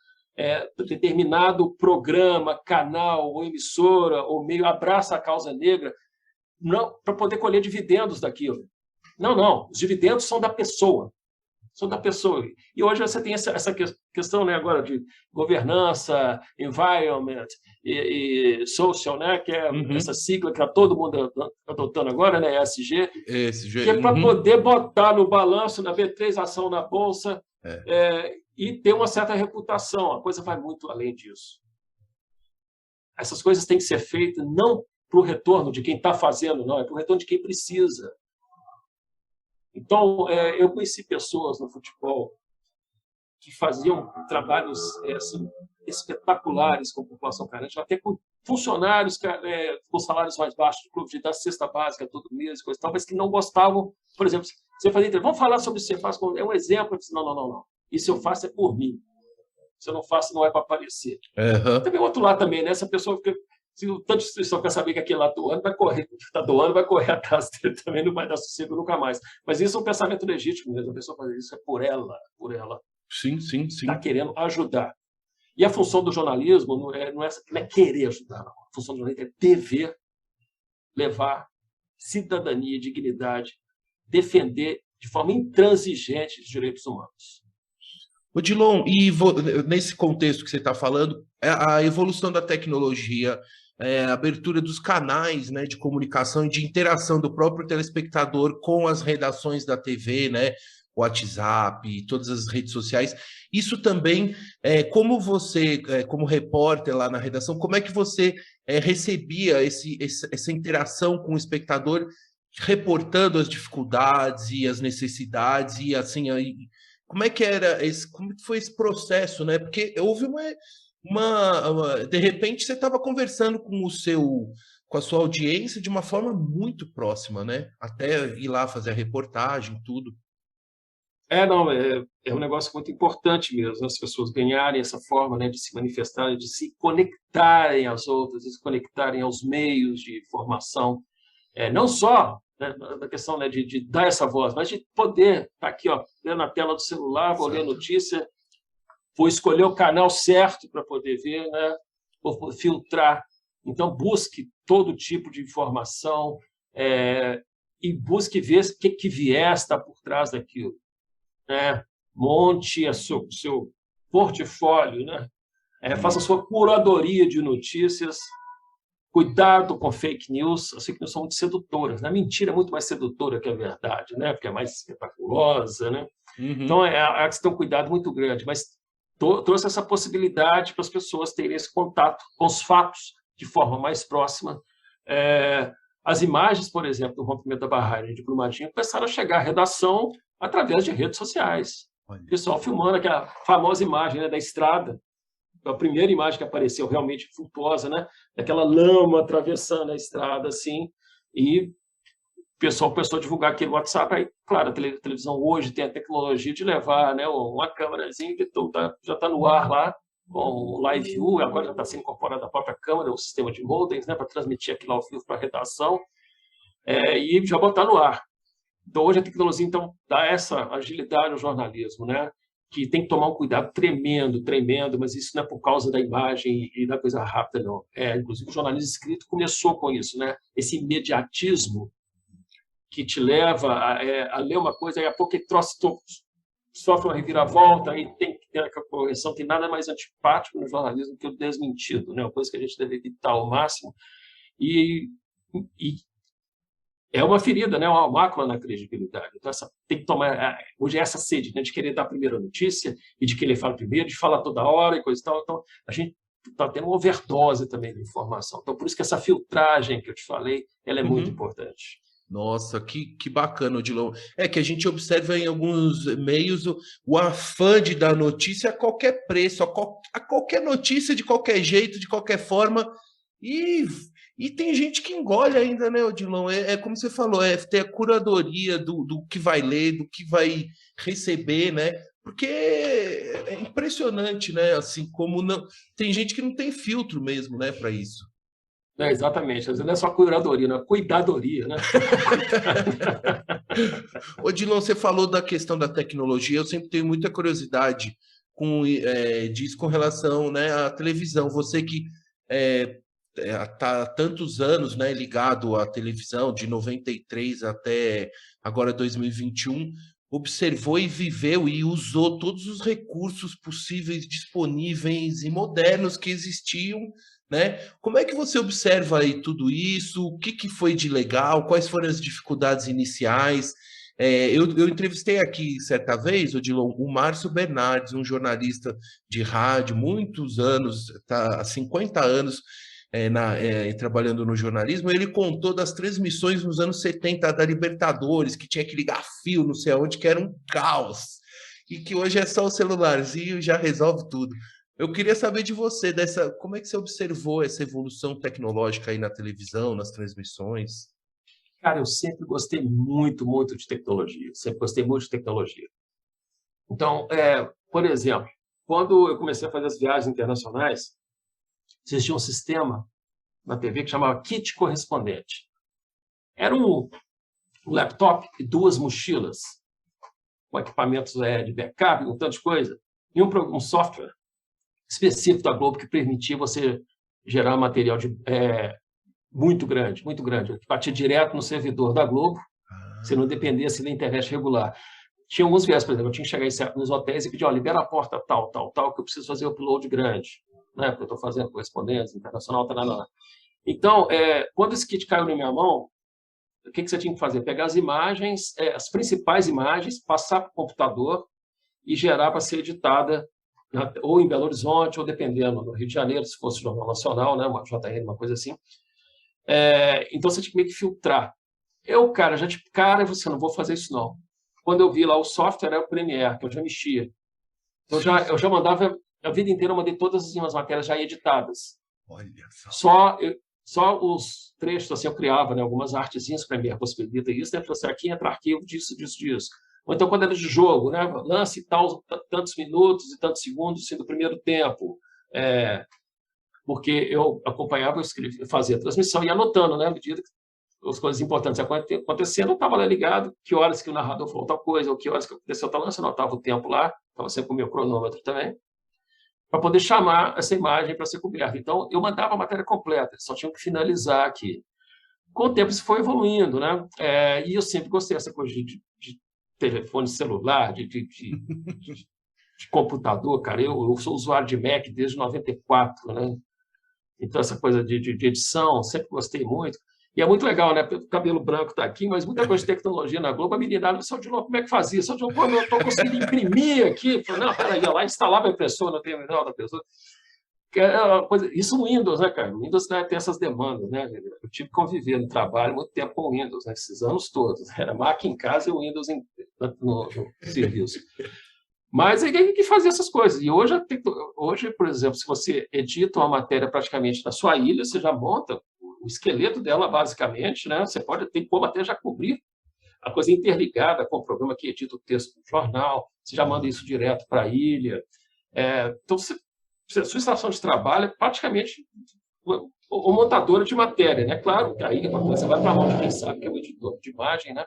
determinado programa, canal, ou emissora, ou meio, abraça a causa negra, não para poder colher dividendos daquilo. Não. Os dividendos são da pessoa. São da pessoa. E hoje você tem essa questão, né, agora de governança, environment e social, né, que é essa sigla que está todo mundo adotando agora, né, ESG, que é para poder botar no balanço, na B3, ação na Bolsa, e ter uma certa reputação. A coisa vai muito além disso. Essas coisas têm que ser feitas não para o retorno de quem está fazendo, não, é para o retorno de quem precisa. Então, eu conheci pessoas no futebol que faziam trabalhos assim, espetaculares com a população carente, até com funcionários com salários mais baixos do clube, de dar cesta básica todo mês, coisa e tal, mas que não gostavam. Por exemplo, você fazia entrevista, vamos falar sobre isso que você faz, é um exemplo. Eu disse, não. Isso eu faço é por mim. Se eu não faço, não é para aparecer. Também o outro lado também, né? Essa pessoa fica... Se o tanto de instituição quer saber que aquele lá doando, vai correr. Está doando, vai correr atrás dele também, não vai dar sossego nunca mais. Mas isso é um pensamento legítimo mesmo. A pessoa fazer isso é por ela. Sim. Está querendo ajudar. E a função do jornalismo não é querer ajudar, não. A função do jornalismo é dever levar cidadania e dignidade, defender de forma intransigente os direitos humanos. Odilon, e nesse contexto que você está falando, a evolução da tecnologia, a abertura dos canais, né, de comunicação e de interação do próprio telespectador com as redações da TV, né, WhatsApp, todas as redes sociais, isso também, como você, como repórter lá na redação, como é que você recebia essa interação com o espectador, reportando as dificuldades e as necessidades e assim... Como é que como foi esse processo, né? Porque houve de repente você estava conversando com a sua audiência de uma forma muito próxima, né? Até ir lá fazer a reportagem, tudo. É um negócio muito importante mesmo, as pessoas ganharem essa forma, né, de se manifestarem, de se conectarem às outras, de se conectarem aos meios de informação, não só da questão, né, de dar essa voz, mas de poder estar aqui, na tela do celular, vou ler a notícia, vou escolher o canal certo para poder ver, né, vou filtrar. Então, busque todo tipo de informação e busque ver o que vier está por trás daquilo. Né? Monte o seu portfólio, né? Faça a sua curadoria de notícias. Cuidado com fake news. As fake news são muito sedutoras. A mentira é muito mais sedutora que a verdade, né? Porque é mais espetaculosa. Né? Então, há que ter um cuidado muito grande. Mas trouxe essa possibilidade para as pessoas terem esse contato com os fatos de forma mais próxima. As imagens, por exemplo, do rompimento da barragem de Brumadinho começaram a chegar à redação através de redes sociais. O pessoal filmando aquela famosa imagem, né, da estrada, a primeira imagem que apareceu realmente vultuosa, né, daquela lama atravessando a estrada, assim, e o pessoal começou a divulgar aquele WhatsApp. Aí, claro, a televisão hoje tem a tecnologia de levar, né, uma câmerazinha que já está no ar lá, com o Live View, agora já está sendo incorporada a própria câmera, o sistema de modems, né, para transmitir aquilo ao vivo para a redação, e já botar no ar. Então, hoje a tecnologia então, dá essa agilidade ao jornalismo, né, que tem que tomar um cuidado tremendo, mas isso não é por causa da imagem e da coisa rápida, não. Inclusive, o jornalismo escrito começou com isso, né, esse imediatismo que te leva a ler uma coisa, e a pouco ele sofre uma reviravolta, aí tem que ter aquela correção. Tem nada mais antipático no jornalismo que o desmentido, né? Uma coisa que a gente deve evitar ao máximo. E é uma ferida, né? Uma mácula na credibilidade. Então, tem que tomar... Hoje é essa sede, né? De querer dar a primeira notícia e de querer falar primeiro, de falar toda hora e coisa e tal. Então, a gente está tendo uma overdose também de informação. Então, por isso que essa filtragem que eu te falei, ela é muito importante. Nossa, que bacana, Odilon. É que a gente observa em alguns meios o afã de dar notícia a qualquer preço, a qualquer notícia, de qualquer jeito, de qualquer forma. E tem gente que engole ainda, né, Odilon? Como você falou, ter a curadoria do que vai ler, do que vai receber, né? Porque é impressionante, né? Assim, como não... Tem gente que não tem filtro mesmo, né, para isso. Exatamente, às vezes não é só curadoria, não é cuidadoria, né? Odilon, você falou da questão da tecnologia, eu sempre tenho muita curiosidade disso com relação, né, à televisão. Você que está há tantos anos, né, ligado à televisão, de 93 até agora 2021, observou e viveu e usou todos os recursos possíveis, disponíveis e modernos que existiam, né? Como é que você observa aí tudo isso? O que foi de legal? Quais foram as dificuldades iniciais? Eu entrevistei aqui certa vez, Odilon, o Márcio Bernardes, um jornalista de rádio, muitos anos, está há 50 anos trabalhando no jornalismo. Ele contou das transmissões nos anos 70 da Libertadores, que tinha que ligar fio, não sei aonde, que era um caos, e que hoje é só o celularzinho e já resolve tudo. Eu queria saber de você, como é que você observou essa evolução tecnológica aí na televisão, nas transmissões? Cara, eu sempre gostei muito, muito de tecnologia. Sempre gostei muito de tecnologia. Então, por exemplo, quando eu comecei a fazer as viagens internacionais, existia um sistema na TV que chamava kit correspondente. Era um laptop e 2 mochilas com equipamentos de backup, um tanto de coisa, e um software específico da Globo que permitia você gerar material muito grande, que batia direto no servidor da Globo, você não dependesse da internet regular. Tinha alguns viés, por exemplo, eu tinha que chegar nos hotéis e pedir, libera a porta tal, que eu preciso fazer o upload grande, né? Porque eu estou fazendo correspondência internacional, tal. Então, quando esse kit caiu na minha mão, o que você tinha que fazer? Pegar as imagens, as principais imagens, passar para o computador e gerar para ser editada ou em Belo Horizonte, ou dependendo, no Rio de Janeiro, se fosse Jornal Nacional, né, uma JR, uma coisa assim. Então, você tinha que meio que filtrar. Você não vou fazer isso, não. Quando eu vi lá o software, era o Premiere, que eu já mexia. Eu já mandava, a vida inteira eu mandei todas as minhas matérias já editadas. Olha só os trechos, assim, eu criava, né, algumas artezinhas, Premiere possibilita isso, né, assim, aqui entra arquivo disso. Ou então, quando era de jogo, né, lance tal, tantos minutos e tantos segundos do primeiro tempo. Porque eu acompanhava, eu fazia a transmissão e anotando, né, à medida que as coisas importantes acontecendo, eu estava lá ligado, que horas que o narrador falou tal coisa, ou que horas que aconteceu tal lance, eu anotava o tempo lá, estava sempre com o meu cronômetro também, para poder chamar essa imagem para ser coberta. Então, eu mandava a matéria completa, só tinha que finalizar aqui. Com o tempo, isso foi evoluindo, né? E eu sempre gostei dessa coisa de telefone celular, de computador, cara. Eu sou usuário de Mac desde 94, né? Então, essa coisa de edição, sempre gostei muito. E é muito legal, né? O cabelo branco está aqui, mas muita coisa de tecnologia na Globo. A meninada disse, Odilon, como é que fazia? Odilon, pô, eu estou conseguindo imprimir aqui. Falei, não, peraí, ia lá, instalava a impressora no terminal da pessoa. É uma coisa, isso no Windows, né, cara? O Windows, né, tem essas demandas, né? Eu tive que conviver no trabalho muito tempo com o Windows, né? Esses anos todos. Era Mac em casa e o Windows no serviço. Mas é que fazia essas coisas. E hoje, por exemplo, se você edita uma matéria praticamente na sua ilha, você já monta o esqueleto dela, basicamente, né? Você tem como até já cobrir a coisa interligada com o programa que edita o texto do jornal, você já manda isso direto para a ilha. Então, sua estação de trabalho é praticamente o montador de matéria, né? Claro que aí você vai para a mão de quem sabe que é o editor de imagem, né?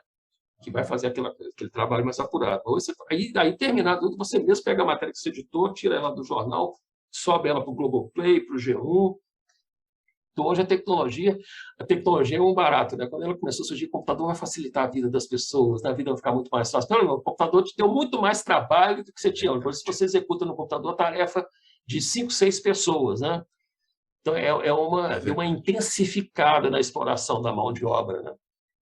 Que vai fazer aquele trabalho mais apurado. Aí, terminado tudo, você mesmo pega a matéria que você editou, tira ela do jornal, sobe ela para o Globoplay, para o G1. Então, hoje a tecnologia é um barato, né? Quando ela começou a surgir, o computador vai facilitar a vida das pessoas, né? A vida vai ficar muito mais fácil. Não, o computador te deu muito mais trabalho do que você tinha. Por isso, você executa no computador a tarefa de 5, 6 pessoas, né? Então, deu uma intensificada na exploração da mão de obra, né?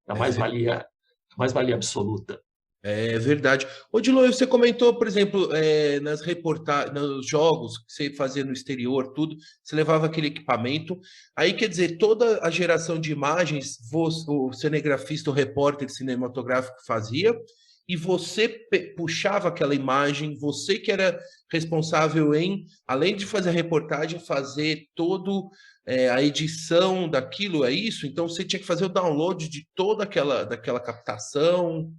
A mais-valia absoluta. É verdade. Odilon, você comentou, por exemplo, nas reportagens, nos jogos que você fazia no exterior, tudo, você levava aquele equipamento. Aí, quer dizer, toda a geração de imagens, o cinegrafista, o repórter cinematográfico fazia, e você puxava aquela imagem, você que era responsável em, além de fazer a reportagem, fazer todo a edição daquilo, é isso? Então você tinha que fazer o download de toda daquela captação.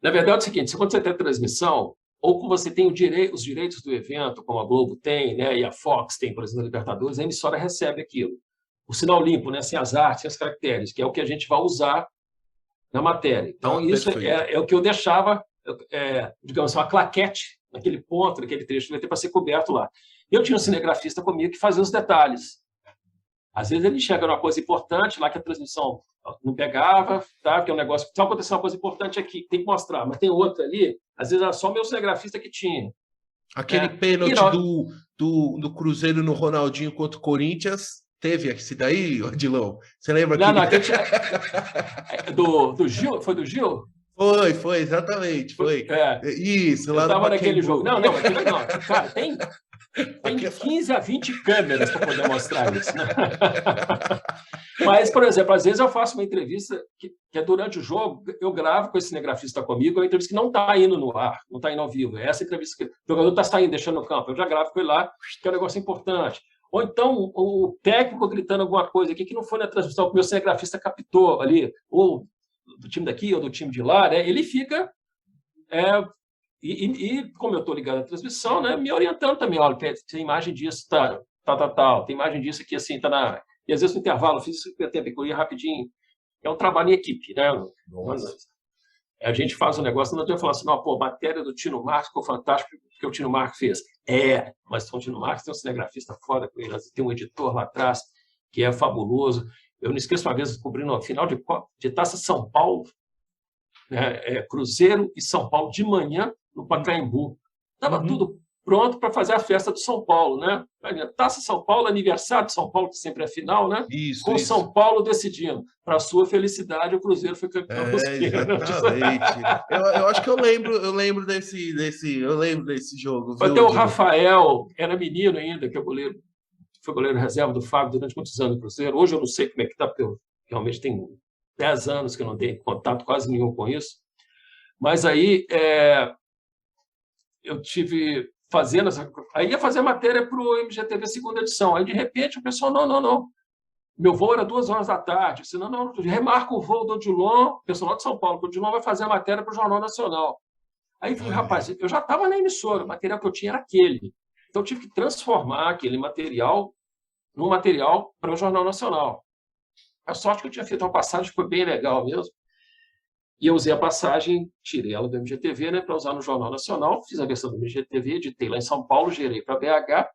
Na verdade é o seguinte, quando você tem transmissão, ou quando você tem os direitos do evento, como a Globo tem, né, e a Fox tem, por exemplo, a Libertadores, a emissora recebe aquilo. O sinal limpo, né, sem as artes, sem as caracteres, que é o que a gente vai usar na matéria. Então, isso é o que eu deixava, digamos assim, uma claquete naquele ponto, naquele trecho que vai ter para ser coberto lá. Eu tinha um cinegrafista comigo que fazia os detalhes. Às vezes ele enxerga uma coisa importante lá que a transmissão não pegava, tá? Que é um negócio, só aconteceu uma coisa importante aqui, tem que mostrar, mas tem outra ali, às vezes era só o meu cinegrafista que tinha. Aquele pênalti do Cruzeiro no Ronaldinho contra o Corinthians, teve esse daí, Odilon? Você lembra? Do Gil? Foi do Gil? Foi, exatamente, foi. Isso, lá eu estava naquele jogo. Não, cara, tem 15 a 20 câmeras para poder mostrar isso. Né? Mas, por exemplo, às vezes eu faço uma entrevista que é durante o jogo, eu gravo com esse cinegrafista comigo, é uma entrevista que não está indo no ar, não está indo ao vivo. É essa entrevista que o jogador está saindo, deixando no campo. Eu já gravo com ele lá, que é um negócio importante. Ou então o técnico gritando alguma coisa aqui que não foi na transmissão, que o meu cinegrafista captou ali, ou do time daqui ou do time de lá, né? Ele fica... E como eu estou ligado à transmissão, né, me orientando também, olha, tem imagem disso, tal, tem imagem disso aqui, assim, tá na... E às vezes no intervalo, eu fiz isso que eu ia rapidinho. É um trabalho em equipe, né? A gente faz um negócio, não adianta falar assim, não, pô, matéria do Tino Marcos ficou fantástico que o Tino Marcos fez. Mas o Tino Marcos tem um cinegrafista foda com ele, tem um editor lá atrás que é fabuloso. Eu não esqueço uma vez cobrindo a final de Taça São Paulo, né, Cruzeiro e São Paulo de manhã no Pacaembu. Estava tudo pronto para fazer a festa do São Paulo, né? Taça São Paulo, aniversário de São Paulo, que sempre é final, né? Isso. São Paulo decidindo. Para sua felicidade, o Cruzeiro foi campeão. Exatamente. eu acho que eu lembro desse jogo. Até o Rafael, era menino ainda, que é goleiro, foi goleiro reserva do Fábio durante muitos anos no Cruzeiro. Hoje eu não sei como é que está, porque eu realmente tenho 10 anos que eu não tenho contato quase nenhum com isso. Mas aí eu tive fazendo... Aí ia fazer matéria para o MGTV segunda edição. Aí, de repente, o pessoal, não. Meu voo era 2h da tarde. Disse, não, remarca o voo do Odilon, pessoal de São Paulo, que o Odilon vai fazer a matéria para o Jornal Nacional. Aí eu falei, rapaz, eu já estava na emissora, o material que eu tinha era aquele. Então, eu tive que transformar aquele material num material para o Jornal Nacional. A sorte que eu tinha feito uma passagem, foi bem legal mesmo. E eu usei a passagem, tirei ela do MGTV, né, para usar no Jornal Nacional, fiz a versão do MGTV, editei lá em São Paulo, gerei para BH.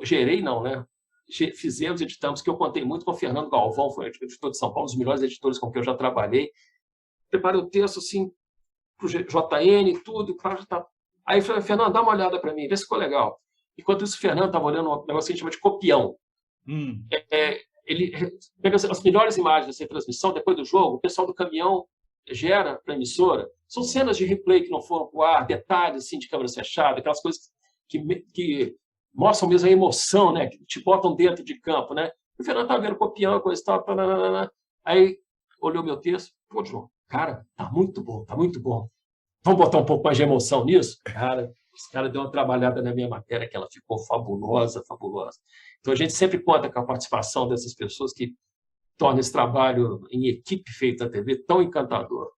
Gerei não, né? Editamos, que eu contei muito com o Fernando Galvão, foi o editor de São Paulo, um dos melhores editores com quem eu já trabalhei. Preparei o texto assim, para o JN e tudo. Aí eu falei, Fernando, dá uma olhada para mim, vê se ficou legal. Enquanto isso, o Fernando estava olhando um negócio que a gente chama de copião. ele pega as melhores imagens dessa transmissão, depois do jogo, o pessoal do caminhão gera para a emissora. São cenas de replay que não foram para o ar, detalhes assim, de câmera fechada, aquelas coisas que mostram mesmo a emoção, né? Que te botam dentro de campo, né? O Fernando estava vendo copiando, coisa e tal, aí olhou meu texto, pô, João, cara, tá muito bom, tá muito bom. Vamos botar um pouco mais de emoção nisso? Cara, os caras deu uma trabalhada na minha matéria que ela ficou fabulosa, fabulosa. Então, a gente sempre conta com a participação dessas pessoas que tornam esse trabalho em equipe feito na TV tão encantador.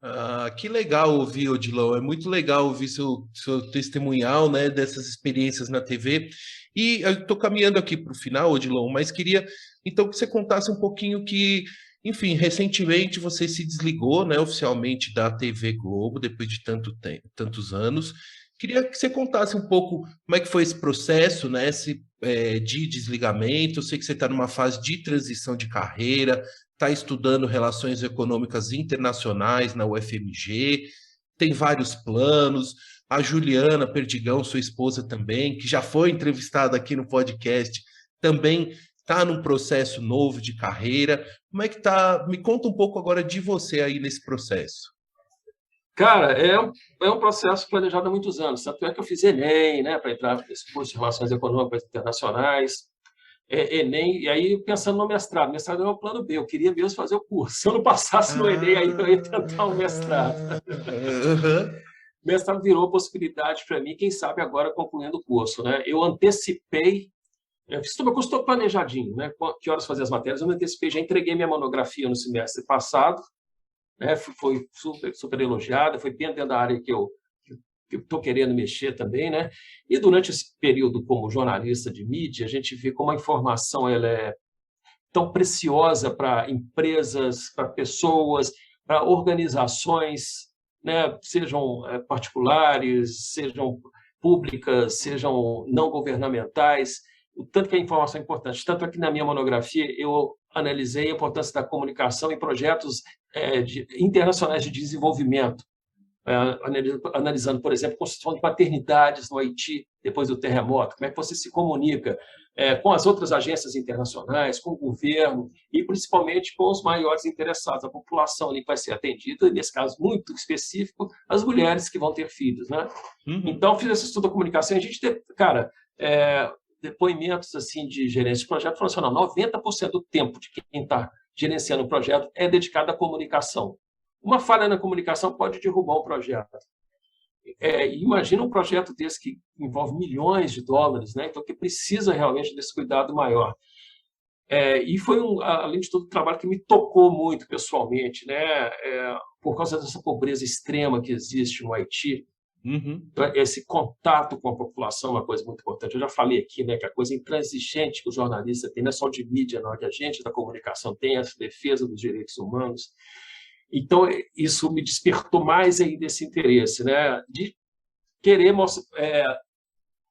Ah, que legal ouvir, Odilon. É muito legal ouvir seu testemunhal, né, dessas experiências na TV. E eu estou caminhando aqui para o final, Odilon, mas queria então que você contasse um pouquinho que, enfim, recentemente você se desligou, né, oficialmente da TV Globo, depois de tantos anos. Queria que você contasse um pouco como é que foi esse processo, né, de desligamento. Eu sei que você está numa fase de transição de carreira, está estudando relações econômicas internacionais na UFMG, tem vários planos. A Juliana Perdigão, sua esposa também, que já foi entrevistada aqui no podcast, também está num processo novo de carreira. Como é que tá? Me conta um pouco agora de você aí nesse processo. Cara, é um processo planejado há muitos anos. Tanto é que eu fiz Enem, né, para entrar nesse curso de Relações Econômicas Internacionais. Enem, e aí pensando no mestrado. Mestrado era o plano B, eu queria mesmo fazer o curso. Se eu não passasse no Enem, aí eu ia tentar um mestrado. O mestrado virou possibilidade para mim, quem sabe agora concluindo o curso, né? Eu antecipei, eu fiz tudo, estou planejadinho, né? Que horas fazer as matérias, eu me antecipei, já entreguei minha monografia no semestre passado, né? Foi super elogiada, foi bem dentro da área que eu estou querendo mexer também, né? E durante esse período como jornalista de mídia, a gente vê como a informação ela é tão preciosa para empresas, para pessoas, para organizações, né? Sejam particulares, sejam públicas, sejam não governamentais, o tanto que a informação é importante. Tanto é que na minha monografia eu analisei a importância da comunicação em projetos internacionais de desenvolvimento, analisando, por exemplo, a construção de maternidades no Haiti depois do terremoto, como é que você se comunica com as outras agências internacionais, com o governo e principalmente com os maiores interessados, a população ali que vai ser atendida, e nesse caso muito específico, as mulheres que vão ter filhos, né? Então, fiz esse estudo da comunicação e a gente teve, cara, depoimentos assim, de gerentes de projeto falando assim, não, 90% do tempo de quem está gerenciando o projeto é dedicado à comunicação. Uma falha na comunicação pode derrubar um projeto. Imagina um projeto desse que envolve milhões de dólares, né? Então que precisa realmente desse cuidado maior. E foi, além de tudo, um trabalho que me tocou muito pessoalmente, né? Por causa dessa pobreza extrema que existe no Haiti. Então, esse contato com a população é uma coisa muito importante. Eu já falei aqui, né, que a coisa intransigente que o jornalista tem, não é só de mídia, não, que a gente da comunicação tem, a defesa dos direitos humanos. Então, isso me despertou mais ainda esse interesse, né, de querer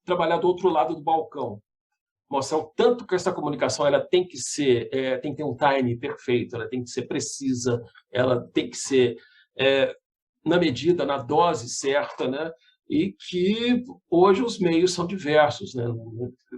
trabalhar do outro lado do balcão, mostrar o tanto que essa comunicação ela tem que ter um time perfeito, ela tem que ser precisa, ela tem que ser na medida, na dose certa, né, e que hoje os meios são diversos, né,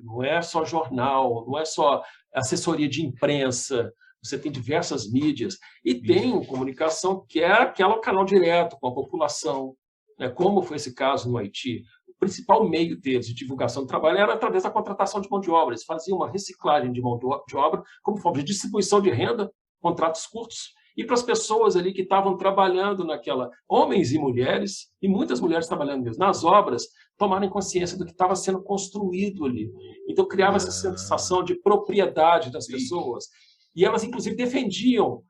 não é só jornal, não é só assessoria de imprensa, você tem diversas mídias e tem comunicação que é aquele canal direto com a população, né? Como foi esse caso no Haiti. O principal meio deles de divulgação do trabalho era através da contratação de mão de obra. Eles faziam uma reciclagem de mão de obra como forma de distribuição de renda, contratos curtos, e para as pessoas ali que estavam trabalhando naquela, homens e mulheres, e muitas mulheres trabalhando mesmo, nas obras, tomarem consciência do que estava sendo construído ali. Então, criava essa sensação de propriedade das pessoas. E elas, inclusive, defendiam.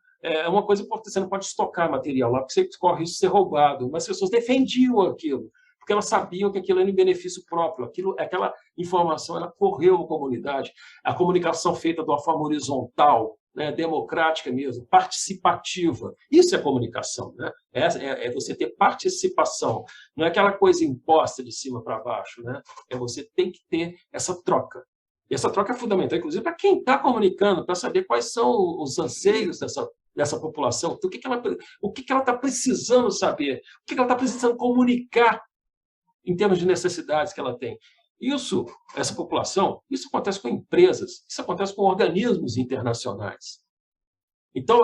Uma coisa importante, você não pode estocar material lá, porque você corre risco de ser roubado. Mas as pessoas defendiam aquilo, porque elas sabiam que aquilo era em benefício próprio. Aquela informação ela correu na comunidade. A comunicação feita de uma forma horizontal, né, democrática mesmo, participativa. Isso é comunicação. Né? É você ter participação. Não é aquela coisa imposta de cima para baixo. Né? Você tem que ter essa troca. E essa troca é fundamental, inclusive, para quem está comunicando, para saber quais são os anseios dessa população, o que ela está precisando saber, o que ela está precisando comunicar em termos de necessidades que ela tem. essa população, isso acontece com empresas, isso acontece com organismos internacionais. Então,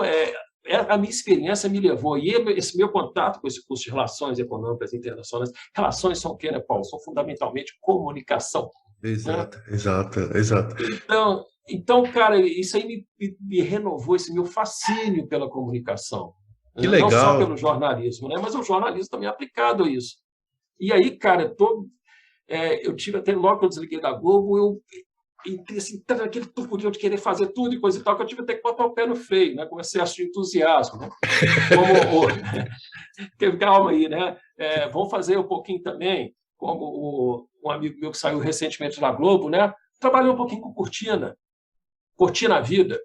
a minha experiência me levou, e esse meu contato com esse curso de Relações Econômicas Internacionais, relações são o quê, né, Paulo? São fundamentalmente comunicação. Exato, né? exato. Então, cara, isso aí me renovou esse meu fascínio pela comunicação. Que legal. Não só pelo jornalismo, né? Mas o jornalismo também é aplicado a isso. E aí, cara, eu tive até logo que eu desliguei da Globo, eu entrei assim, naquele turbilhão de querer fazer tudo e coisa e tal, que eu tive até que botar o pé no freio, né? Com excesso de entusiasmo, né? Calma aí, né? Vamos fazer um pouquinho também, como um amigo meu que saiu recentemente da Globo, né? Trabalhou um pouquinho com Cortina a Vida.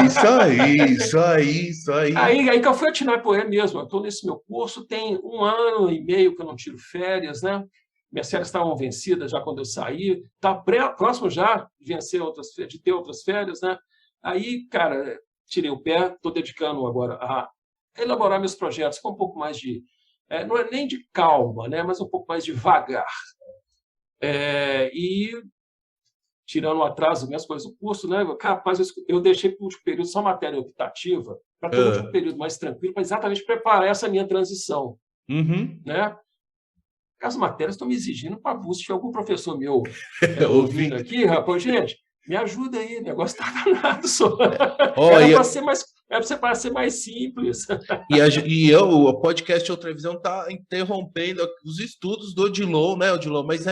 Isso aí. Aí que eu fui atinar por ele mesmo. Eu estou nesse meu curso, tem 1 ano e meio que eu não tiro férias, né? Minhas férias estavam vencidas já quando eu saí, está próximo já de ter outras férias, né? Aí, cara, tirei o pé, estou dedicando agora a elaborar meus projetos com um pouco mais de... não é nem de calma, né? Mas um pouco mais devagar. E tirando o atraso, minhas coisas do curso, né? Capaz, eu deixei para o último período só matéria optativa, para ter um último período mais tranquilo, para exatamente preparar essa minha transição. Né? As matérias estão me exigindo para busca de algum professor meu ouvindo aqui, rapaz, gente, me ajuda aí, o negócio está danado só. Era para ser mais simples. O podcast Outra Visão está interrompendo os estudos do Odilon, né, Odilon? Mas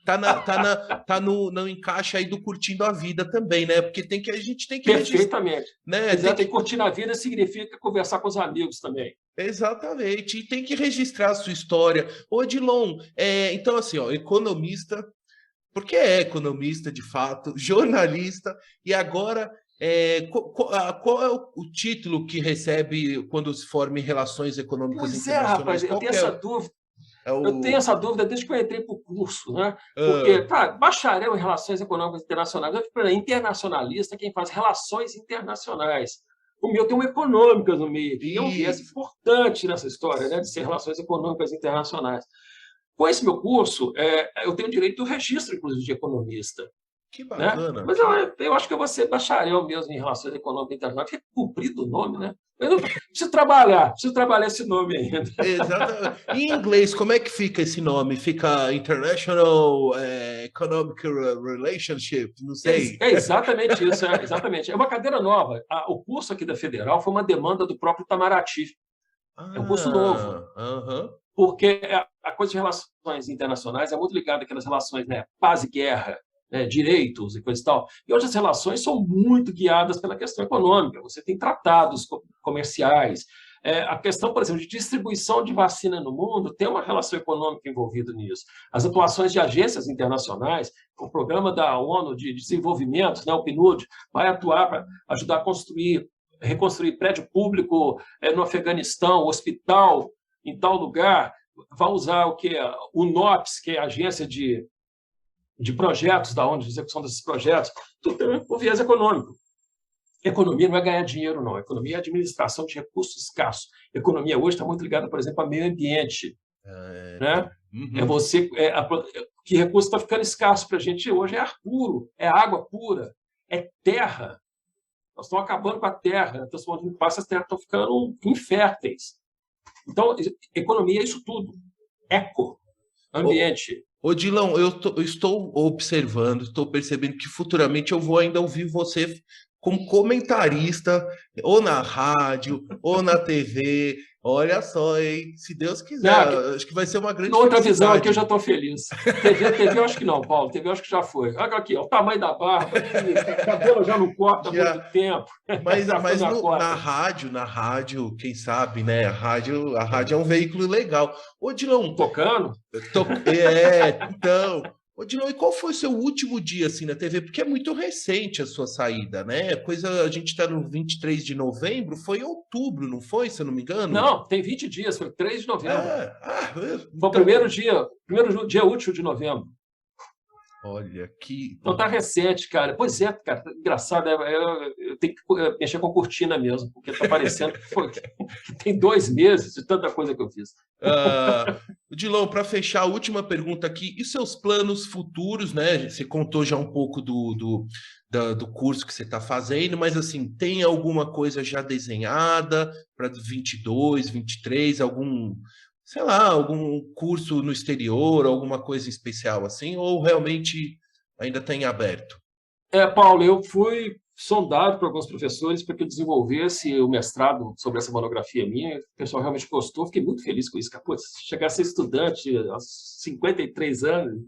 tá no encaixe aí do Curtindo a Vida também, né? Porque a gente tem que perfeitamente. Né? Exato, curtir a vida significa conversar com os amigos também. Exatamente, e tem que registrar a sua história. Ô, Odilon, então assim, ó, economista, porque é economista de fato, jornalista, e agora qual é o título que recebe quando se forma em Relações Econômicas Internacionais? Rapaz, eu tenho essa dúvida. Eu tenho essa dúvida desde que eu entrei para o curso, né? Porque, bacharel em Relações Econômicas Internacionais, internacionalista é quem faz relações internacionais. O meu tem uma econômica no meio, e é um viés importante nessa história, né, de ser Relações Econômicas Internacionais. Com esse meu curso, eu tenho direito do registro, inclusive, de economista. Que bacana. Né? Mas eu acho que eu vou ser bacharel mesmo em Relações Econômicas Internacionais, porque é comprido o nome, né? Eu não preciso trabalhar esse nome ainda. Exatamente. Em inglês, como é que fica esse nome? Fica International Economic Relationship? Não sei. É exatamente isso, exatamente. É uma cadeira nova. O curso aqui da Federal foi uma demanda do próprio Itamaraty. É um curso novo. Porque a coisa de relações internacionais é muito ligada àquelas relações, né? Paz e guerra, direitos e coisa e tal. E hoje as relações são muito guiadas pela questão econômica. Você tem tratados comerciais. A questão, por exemplo, de distribuição de vacina no mundo tem uma relação econômica envolvida nisso. As atuações de agências internacionais, o Programa da ONU de Desenvolvimento, né, o PNUD, vai atuar para ajudar a reconstruir prédio público no Afeganistão, hospital em tal lugar, vai usar o NOPS, que é a agência de projetos da ONU, de execução desses projetos, tudo tem um viés econômico. Economia não é ganhar dinheiro, não. Economia é administração de recursos escassos. Economia hoje está muito ligada, por exemplo, ao meio ambiente. Né? Que recurso está ficando escasso para a gente hoje? É ar puro, é água pura, é terra. Nós estamos acabando com a terra, transformando em passo, as terras estão ficando inférteis. Então, economia é isso tudo. Ambiente. Odilon, eu estou observando, estou percebendo que futuramente eu vou ainda ouvir você como comentarista, ou na rádio, ou na TV. Olha só, hein? Se Deus quiser, acho que vai ser uma grande outra visão aqui eu já estou feliz. TV eu acho que não, Paulo. TV eu acho que já foi. Olha aqui, o tamanho da barba, o cabelo já não corta há muito tempo. Mas na rádio, quem sabe, né? A rádio é um veículo legal. Odilon... Tocando? Então... Odilon, e qual foi o seu último dia assim na TV? Porque é muito recente a sua saída, né? A gente está no 23 de novembro, foi em outubro, não foi, se eu não me engano? Não, tem 20 dias, foi 3 de novembro. Foi o primeiro dia útil de novembro. Olha que... Então tá recente, cara. Pois é, cara, engraçado, eu tenho que mexer com cortina mesmo, porque tá parecendo que tem 2 meses de tanta coisa que eu fiz. Odilon, para fechar, a última pergunta aqui, e seus planos futuros, né? Você contou já um pouco do curso que você está fazendo, mas assim, tem alguma coisa já desenhada para 22, 23, sei lá, algum curso no exterior, alguma coisa especial assim, ou realmente ainda está em aberto? Paulo, eu fui sondado por alguns professores para que eu desenvolvesse o mestrado sobre essa monografia minha. O pessoal realmente gostou, fiquei muito feliz com isso. Pô, chegar a ser estudante aos 53 anos,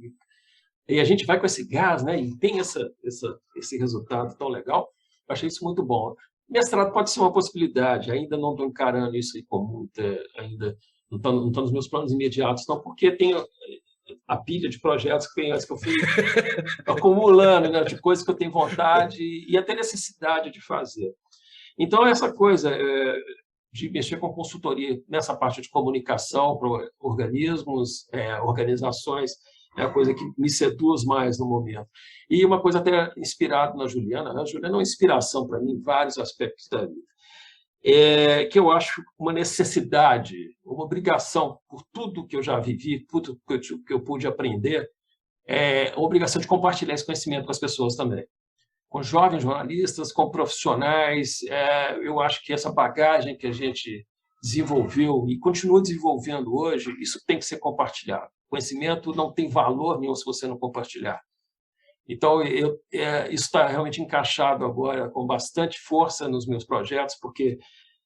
e a gente vai com esse gás, né? E tem esse resultado tão legal. Eu achei isso muito bom. Mestrado pode ser uma possibilidade, ainda não estou encarando isso aí com muita, ainda não está nos meus planos imediatos, não, porque tem a pilha de projetos que eu fui acumulando, né, de coisas que eu tenho vontade e até necessidade de fazer. Então, essa coisa de mexer com consultoria nessa parte de comunicação para organismos, organizações, é a coisa que me seduz mais no momento. E uma coisa até inspirada na Juliana. A Juliana é uma inspiração para mim em vários aspectos da vida. Que eu acho uma necessidade, uma obrigação, por tudo que eu já vivi, tudo que eu pude aprender, uma obrigação de compartilhar esse conhecimento com as pessoas também. Com jovens jornalistas, com profissionais, eu acho que essa bagagem que a gente desenvolveu e continua desenvolvendo hoje, isso tem que ser compartilhado. O conhecimento não tem valor nenhum se você não compartilhar. Então, isso está realmente encaixado agora com bastante força nos meus projetos, porque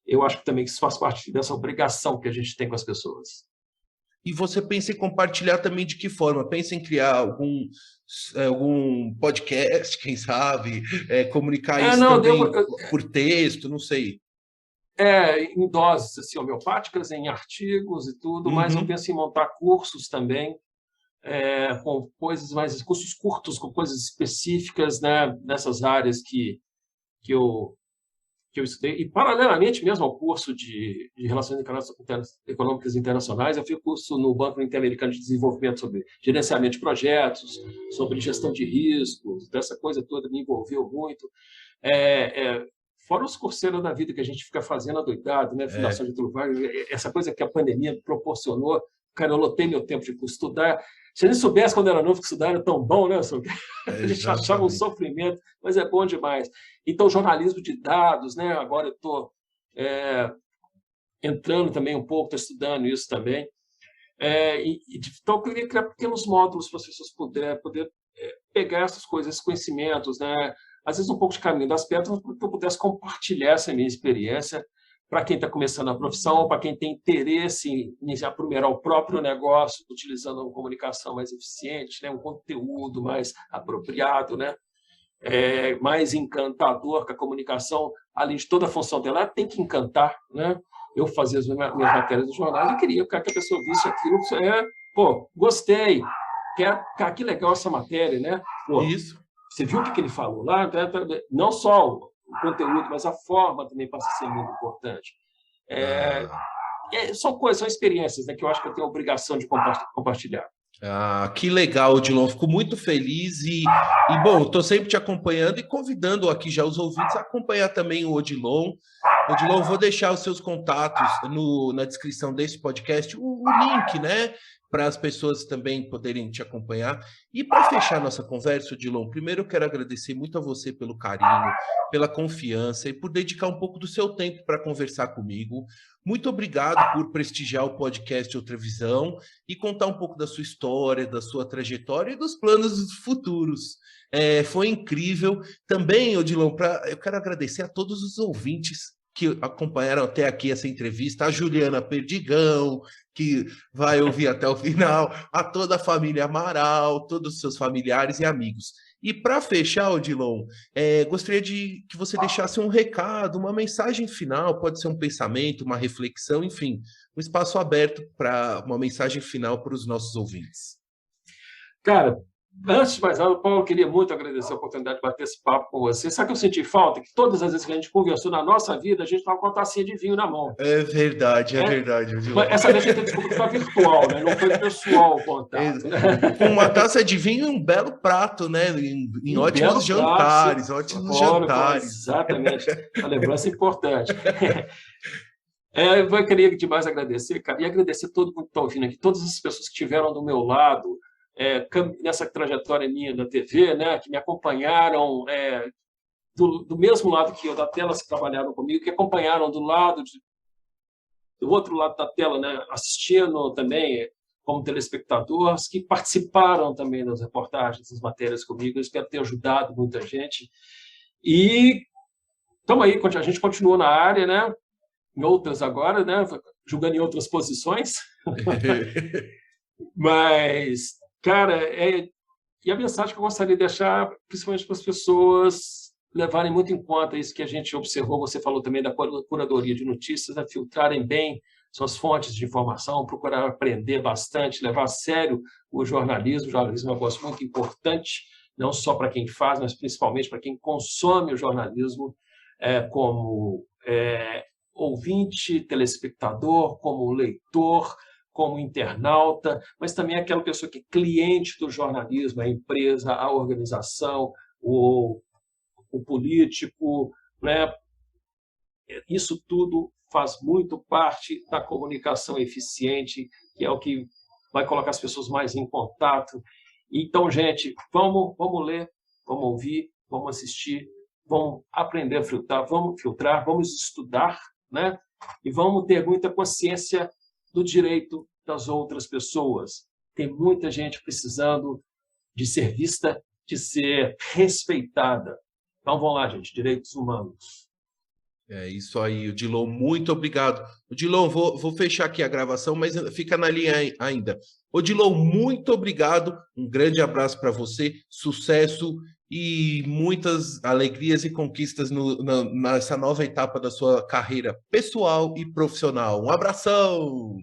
eu acho que também isso faz parte dessa obrigação que a gente tem com as pessoas. E você pensa em compartilhar também de que forma? Pensa em criar algum podcast, quem sabe? Comunicar isso também por texto, não sei. Em doses assim, homeopáticas, em artigos e tudo, mas eu penso em montar cursos também, com cursos curtos, com coisas específicas, né, nessas áreas que eu estudei. E, paralelamente mesmo ao curso de Relações Econômicas Internacionais, eu fiz curso no Banco Interamericano de Desenvolvimento sobre gerenciamento de projetos, sobre gestão de riscos, essa coisa toda me envolveu muito. Fora os curseiros da vida que a gente fica fazendo adoidado, né? Fundação Getúlio Vargas, essa coisa que a pandemia proporcionou. Cara, eu lotei meu tempo de estudar. Se eu nem soubesse quando era novo que estudar era tão bom, né? A gente achava um sofrimento, mas é bom demais. Então, jornalismo de dados, né? Agora eu estou entrando também um pouco, estou estudando isso também. Então, eu queria criar pequenos módulos para as pessoas poder pegar essas coisas, esses conhecimentos, né? Às vezes um pouco de caminho das pedras, para que eu pudesse compartilhar essa minha experiência para quem está começando a profissão, para quem tem interesse em iniciar primeiro o próprio negócio, utilizando uma comunicação mais eficiente, né? Um conteúdo mais apropriado, né? Mais encantador, que a comunicação, além de toda a função dela, ela tem que encantar, né? Eu fazia as minhas matérias dos jornais, eu queria que a pessoa visse aquilo, gostei, que legal essa matéria, né? Isso. Você viu o que ele falou lá? Não só o conteúdo, mas a forma também passa a ser muito importante. São experiências, né, que eu acho que eu tenho a obrigação de compartilhar. Que legal, Odilon. Fico muito feliz e bom, estou sempre te acompanhando e convidando aqui já os ouvintes a acompanhar também o Odilon. Odilon, vou deixar os seus contatos na descrição desse podcast, o link, né? Para as pessoas também poderem te acompanhar. E para fechar nossa conversa, Odilon, primeiro eu quero agradecer muito a você pelo carinho, pela confiança e por dedicar um pouco do seu tempo para conversar comigo. Muito obrigado por prestigiar o podcast Outra Visão e contar um pouco da sua história, da sua trajetória e dos planos futuros. Foi incrível. Também, Odilon, eu quero agradecer a todos os ouvintes que acompanharam até aqui essa entrevista, a Juliana Perdigão, que vai ouvir até o final, a toda a família Amaral, todos os seus familiares e amigos. E para fechar, Odilon, gostaria que você deixasse um recado, uma mensagem final, pode ser um pensamento, uma reflexão, enfim, um espaço aberto para uma mensagem final para os nossos ouvintes. Cara, antes de mais nada, Paulo, eu queria muito agradecer a oportunidade de bater esse papo com você. Sabe que eu senti falta? Que todas as vezes que a gente conversou na nossa vida, a gente estava com uma tacinha de vinho na mão. É verdade. Essa vez a gente desculpa que foi virtual, né? Não foi pessoal o contato. Com uma taça de vinho e um belo prato, né? Em ótimos jantares, ótimos jantares. Exatamente. A lembrança é importante. Eu queria demais agradecer, cara, e agradecer todo mundo que está ouvindo aqui, todas as pessoas que estiveram do meu lado, nessa trajetória minha da TV, né, que me acompanharam do mesmo lado que eu, da tela, que trabalharam comigo, que acompanharam do outro lado da tela, né, assistindo também como telespectadores, que participaram também das reportagens, das matérias comigo. Eu espero ter ajudado muita gente. E estamos aí, a gente continua na área, né? Em outras agora, né? Julgando em outras posições. Mas, cara, e a mensagem que eu gostaria de deixar, principalmente para as pessoas levarem muito em conta isso que a gente observou, você falou também da curadoria de notícias, né? Filtrarem bem suas fontes de informação, procurar aprender bastante, levar a sério o jornalismo. O jornalismo é um negócio muito importante, não só para quem faz, mas principalmente para quem consome o jornalismo, como ouvinte, telespectador, como leitor, como internauta, mas também aquela pessoa que é cliente do jornalismo, a empresa, a organização, o político, né? Isso tudo faz muito parte da comunicação eficiente, que é o que vai colocar as pessoas mais em contato. Então, gente, vamos ler, vamos ouvir, vamos assistir, vamos aprender a filtrar, vamos estudar, né? E vamos ter muita consciência do direito das outras pessoas. Tem muita gente precisando de ser vista, de ser respeitada. Então, vamos lá, gente, direitos humanos. É isso aí, Odilon, muito obrigado. Odilon, vou fechar aqui a gravação, mas fica na linha ainda. Odilon, muito obrigado, um grande abraço para você, sucesso e muitas alegrias e conquistas nessa nova etapa da sua carreira pessoal e profissional. Um abração!